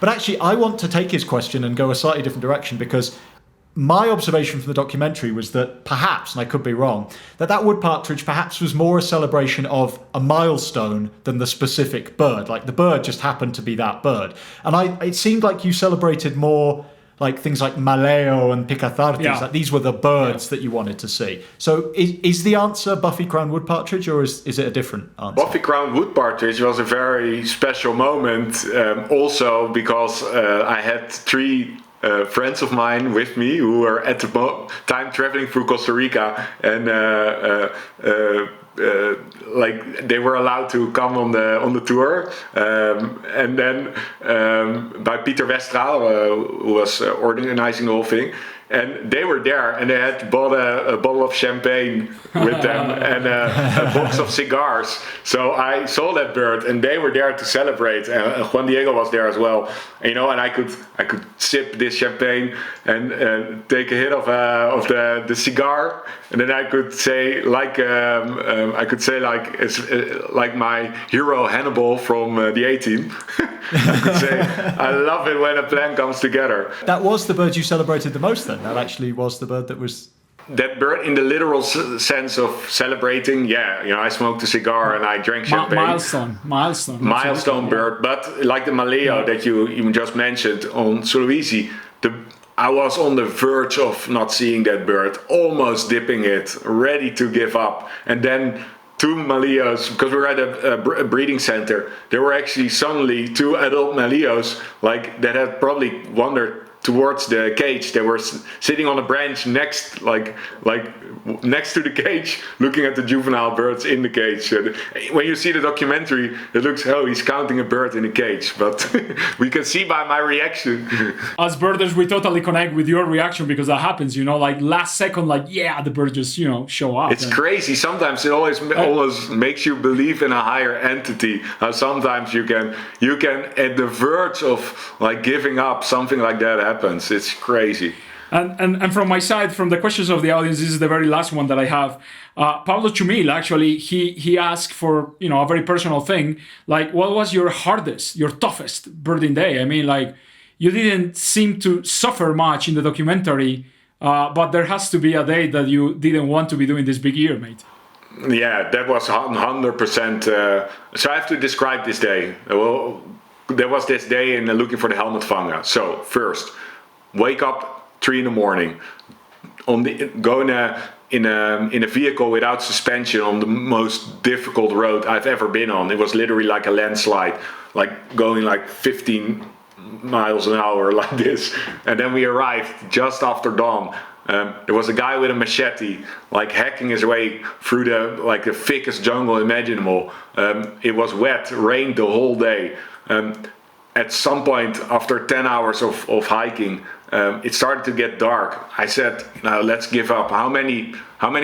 But actually, I want to take his question and go a slightly different direction, because my observation from the documentary was that perhaps, and I could be wrong, that wood partridge perhaps was more a celebration of a milestone than the specific bird. Like the bird just happened to be that bird. And it seemed like you celebrated more like things like Maleo and Picatartes. Like these were the birds that you wanted to see. So is the answer Buffy crowned wood partridge, or is it a different answer? Buffy crowned wood partridge was a very special moment, also because I had 3 friends of mine with me who were at the time traveling through Costa Rica, and they were allowed to come on the tour, and then by Peter Westral, who was organizing the whole thing. And they were there, and they had bought a bottle of champagne with them and a box of cigars. So I saw that bird, and they were there to celebrate. And Juan Diego was there as well, and I could sip this champagne and take a hit of the cigar, and then I could say like my hero Hannibal from the A-Team. I could say I love it when a plan comes together. That was the bird you celebrated the most, then? That actually was the bird that was... That bird in the literal sense of celebrating, I smoked a cigar and I drank champagne. Milestone bird, but like the Maleo that you just mentioned on Sulawesi, I was on the verge of not seeing that bird, almost dipping it, ready to give up. And then 2 Maleos, because we were at a breeding center, there were actually suddenly 2 adult Maleos that had probably wandered towards the cage. They were sitting on a branch next to the cage, looking at the juvenile birds in the cage. When you see the documentary, it looks, he's counting a bird in a cage, but we can see by my reaction. As birders, we totally connect with your reaction, because that happens, last second, the bird just, show up. It's crazy. Sometimes it always makes you believe in a higher entity. Sometimes you can at the verge of giving up, something like that happens. It's crazy. And from my side, from the questions of the audience, this is the very last one that I have. Pablo Chumil, actually, he asked for a very personal thing, what was your hardest, your toughest birding day? I mean, you didn't seem to suffer much in the documentary, but there has to be a day that you didn't want to be doing this big year, mate. Yeah, that was 100%. So I have to describe this day. Well, there was this day in looking for the Helmutvanger. So first, wake up 3 a.m, going in a vehicle without suspension on the most difficult road I've ever been on. It was literally like a landslide, going 15 miles an hour like this. And then we arrived just after dawn. There was a guy with a machete, hacking his way through the thickest jungle imaginable. It was wet, rained the whole day. At some point, after 10 hours of hiking, it started to get dark. I said, "Now let's give up." How many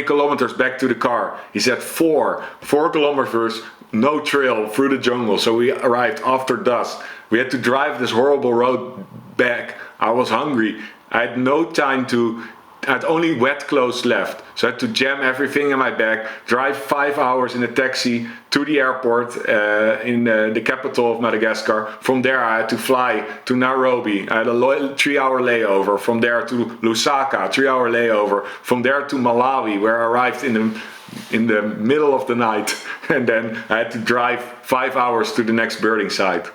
kilometers back to the car? He said 4 kilometers, no trail through the jungle. So we arrived after dusk. We had to drive this horrible road back. I was hungry. I had no time I had only wet clothes left, so I had to jam everything in my bag, drive 5 hours in a taxi to the airport in the capital of Madagascar. From there I had to fly to Nairobi. I had a 3-hour layover. From there to Lusaka, 3-hour layover. From there to Malawi, where I arrived in the middle of the night, and then I had to drive 5 hours to the next birding site.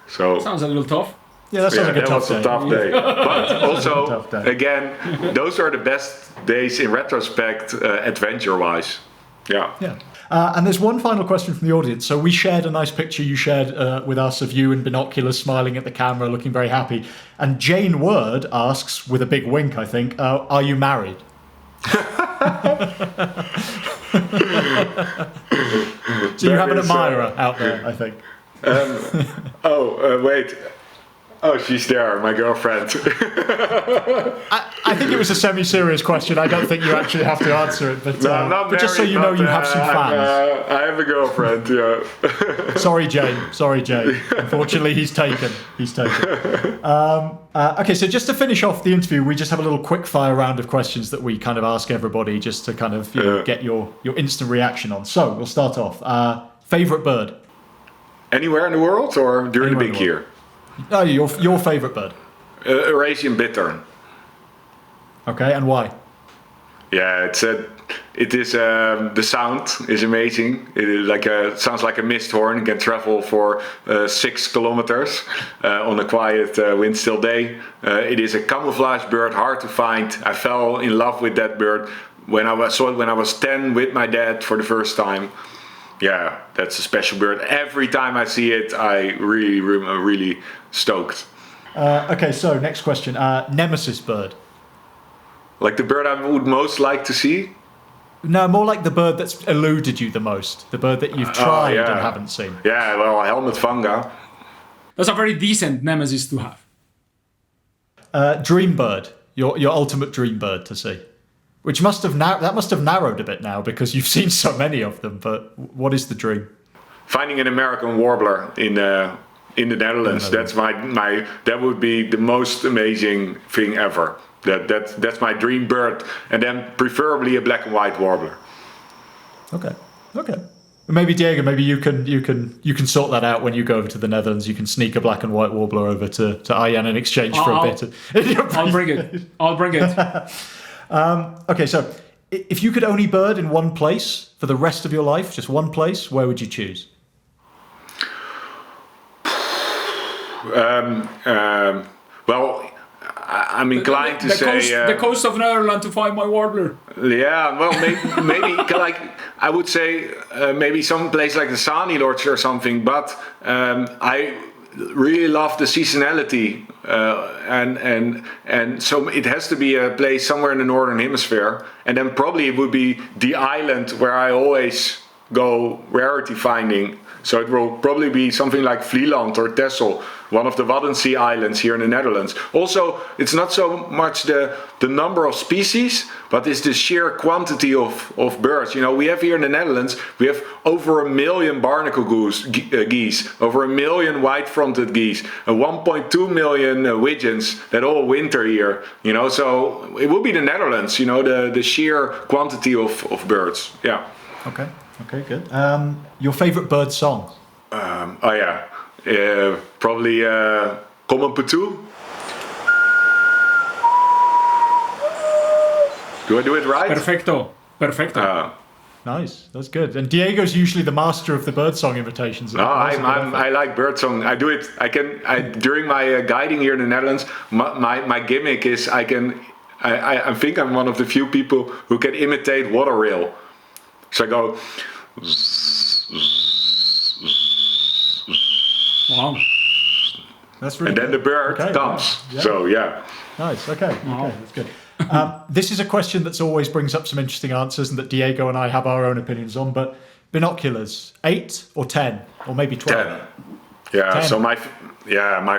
So sounds a little tough. Yeah, that sounds like a tough day. But also, again, those are the best days in retrospect, adventure-wise. Yeah. And there's one final question from the audience. So we shared a nice picture you shared with us of you in binoculars, smiling at the camera, looking very happy. And Jane Word asks, with a big wink, I think, are you married? So you have an admirer out there, I think. Wait. Oh, she's there, my girlfriend. I think it was a semi-serious question. I don't think you actually have to answer it, but, no, not but just so you know, you have some fans. I have a girlfriend, yeah. Sorry, Jane. Unfortunately, he's taken. Okay, so just to finish off the interview, we just have a little quick fire round of questions that we kind of ask everybody just to kind of get your instant reaction on. So we'll start off. Favorite bird? Anywhere in the world or during the big year? Oh, your favorite bird? Eurasian bittern. Okay, and why? Yeah, it is the sound is amazing. It is sounds like a mist horn. It can travel for 6 kilometers on a quiet wind still day. It is a camouflage bird, hard to find. I fell in love with that bird when I saw it when I was 10 with my dad for the first time. Yeah, that's a special bird. Every time I see it, I really stoked. Okay, so next question. Nemesis bird. Like the bird I would most like to see? No, more like the bird that's eluded you the most. The bird that you've tried and haven't seen. Yeah, well, helmet vanga. That's a very decent nemesis to have. Dream bird. Your ultimate dream bird to see. Which must have narrowed a bit now because you've seen so many of them. But what is the dream? Finding an American warbler in the Netherlands. That's that would be the most amazing thing ever. That's my dream bird, and then preferably a black and white warbler. Okay. Maybe Diego, you can sort that out when you go over to the Netherlands. You can sneak a black and white warbler over to Arjan in exchange for a bit. I'll bring it. Okay, so if you could own a bird in one place for the rest of your life, just one place, where would you choose? Well, I'm inclined to say the coast of Netherlands to find my warbler. Yeah, well, maybe like I would say maybe some place like the Sanilords or something. But I really love the seasonality, and so it has to be a place somewhere in the northern hemisphere, and then probably it would be the island where I always go rarity finding. So it will probably be something like Vlieland or Texel, one of the Waddenzee Islands here in the Netherlands. Also, it's not so much the number of species, but it's the sheer quantity of birds. You know, we have here in the Netherlands, we have over 1 million barnacle geese, over 1 million white-fronted geese, and 1.2 million widgeons that all winter here. You know, so it would be the Netherlands, you know, the sheer quantity of birds. Yeah. Okay, good. Your favorite bird song? Probably Common Patu. Do I do it right? Perfecto. Nice, that's good. And Diego's usually the master of the birdsong invitations. No, I like birdsong. I do it. During my guiding here in the Netherlands. My gimmick is I think I'm one of the few people who can imitate water rail. So I go. Wow. That's really and then good. the bird comes. Wow. Yeah. So yeah. Nice. Okay. That's good. This is a question that's always brings up some interesting answers, and that Diego and I have our own opinions on. But binoculars, 8 or 10 or maybe 12. 10. Yeah. 10. So my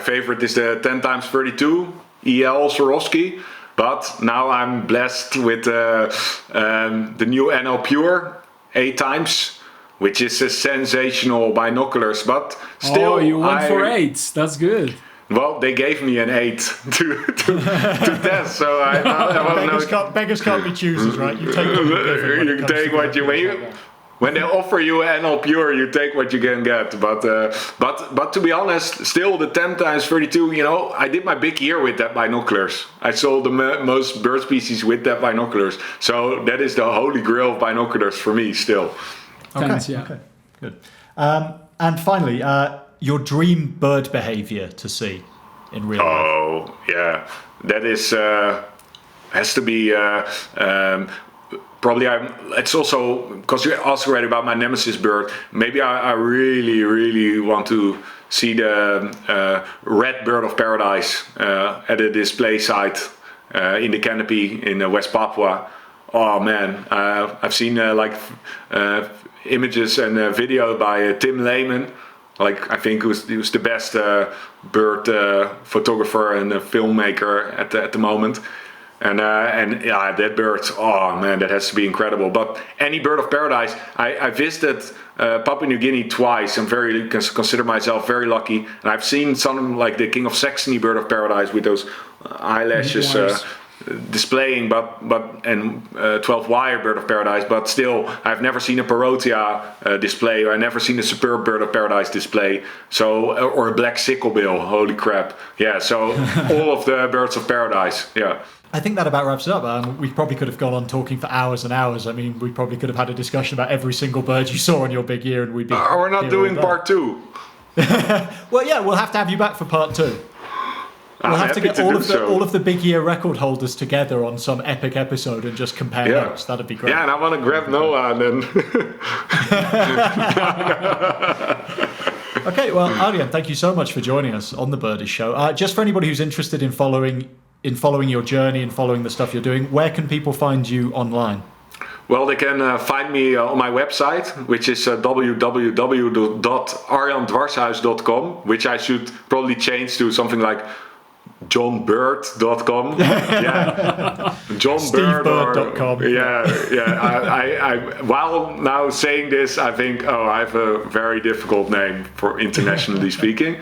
favorite is the 10x32 EL Swarovski. But now I'm blessed with the new NL Pure 8 times, which is a sensational binoculars. But still, oh, you went for 8s. That's good. Well, they gave me an 8 to test, so beggars can't be choosers, right? You take what you give. When they offer you NL Pure, you take what you can get. But to be honest, still the 10x32. You know, I did my big year with that binoculars. I sold the most bird species with that binoculars. So that is the holy grail of binoculars for me still. Okay, good. And finally, your dream bird behavior to see in real life. Oh yeah, that is has to be probably it's also because you asked already about my nemesis bird. Maybe I really, really want to see the red bird of paradise at a display site in the canopy in West Papua. Oh man, I've seen images and video by Tim Lehman. Like, I think he was the best bird photographer and filmmaker at the moment. And yeah, that bird, oh man, that has to be incredible. But any bird of paradise, I visited Papua New Guinea twice. I'm consider myself very lucky. And I've seen some like the King of Saxony bird of paradise with those eyelashes displaying, but 12 wire bird of paradise. But still, I've never seen a Parotia display, or I've never seen a superb bird of paradise display. So, or a black sicklebill. Holy crap! Yeah. So all of the birds of paradise. Yeah. I think that about wraps it up. We probably could have gone on talking for hours and hours. I mean, we probably could have had a discussion about every single bird you saw on your big year, and we'd be. We're not doing part 2. Well, yeah, we'll have to have you back for part 2. We'll have to get all of the big year record holders together on some epic episode and just compare notes. That'd be great. Yeah, and I want to grab Noah and then. Okay, well, Arjan, thank you so much for joining us on the Birdish Show. Just for anybody who's interested in following your journey and following the stuff you're doing, where can people find you online? Well, they can find me on my website, which is www.arjandwarshuis.com, which I should probably change to something like johnbird.com. Yeah, johnbird.com. I while now saying this, I think, I have a very difficult name for internationally speaking.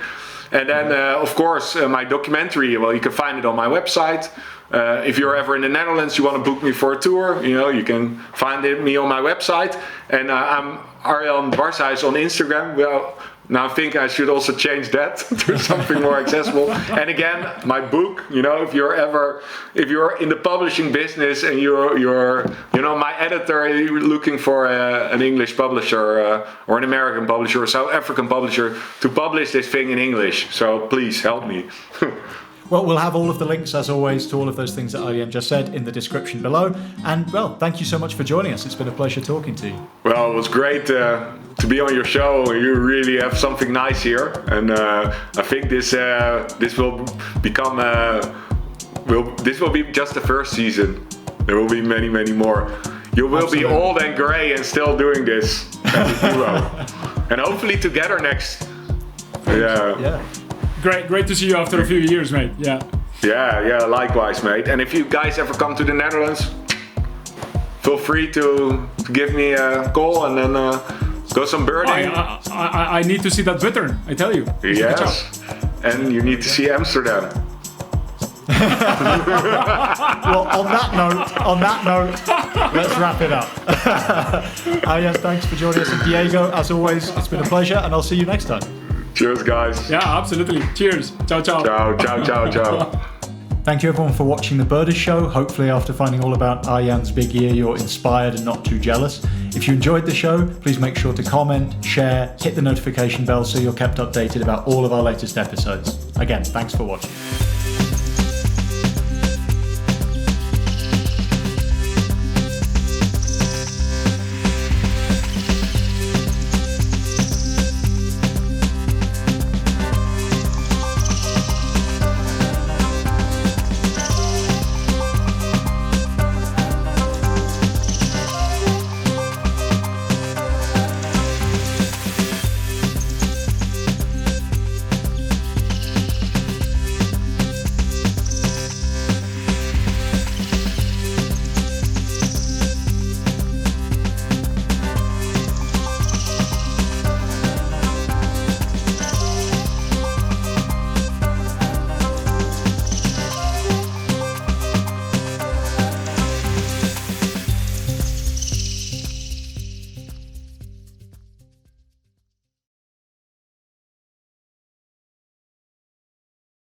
And then, of course, my documentary, well, you can find it on my website. If you're ever in the Netherlands, you want to book me for a tour, you can find me on my website. And I'm Arjan Warshuis on Instagram. Well, now I think I should also change that to something more accessible. And again, my book, if you're in the publishing business and you're my editor, you're looking for an English publisher or an American publisher or South African publisher to publish this thing in English. So please help me. Well, we'll have all of the links, as always, to all of those things that Arjan just said in the description below. And, well, thank you so much for joining us. It's been a pleasure talking to you. Well, it was great to be on your show. You really have something nice here. And I think this will become... this will be just the first season. There will be many, many more. You will be old and grey and still doing this as a duo. And hopefully together next... Yeah. Great to see you after a few years, mate. Yeah, likewise, mate. And if you guys ever come to the Netherlands, feel free to give me a call and then go some birding. I need to see that bittern, I tell you. Yes, and you need to see Amsterdam. Well, on that note, let's wrap it up. Arjan, thanks for joining us. And Diego, as always, it's been a pleasure, and I'll see you next time. Cheers, guys. Yeah, absolutely. Cheers. Ciao, ciao. Ciao. Thank you, everyone, for watching The Birdish Show. Hopefully, after finding all about Arjan's big year, you're inspired and not too jealous. If you enjoyed the show, please make sure to comment, share, hit the notification bell so you're kept updated about all of our latest episodes. Again, thanks for watching.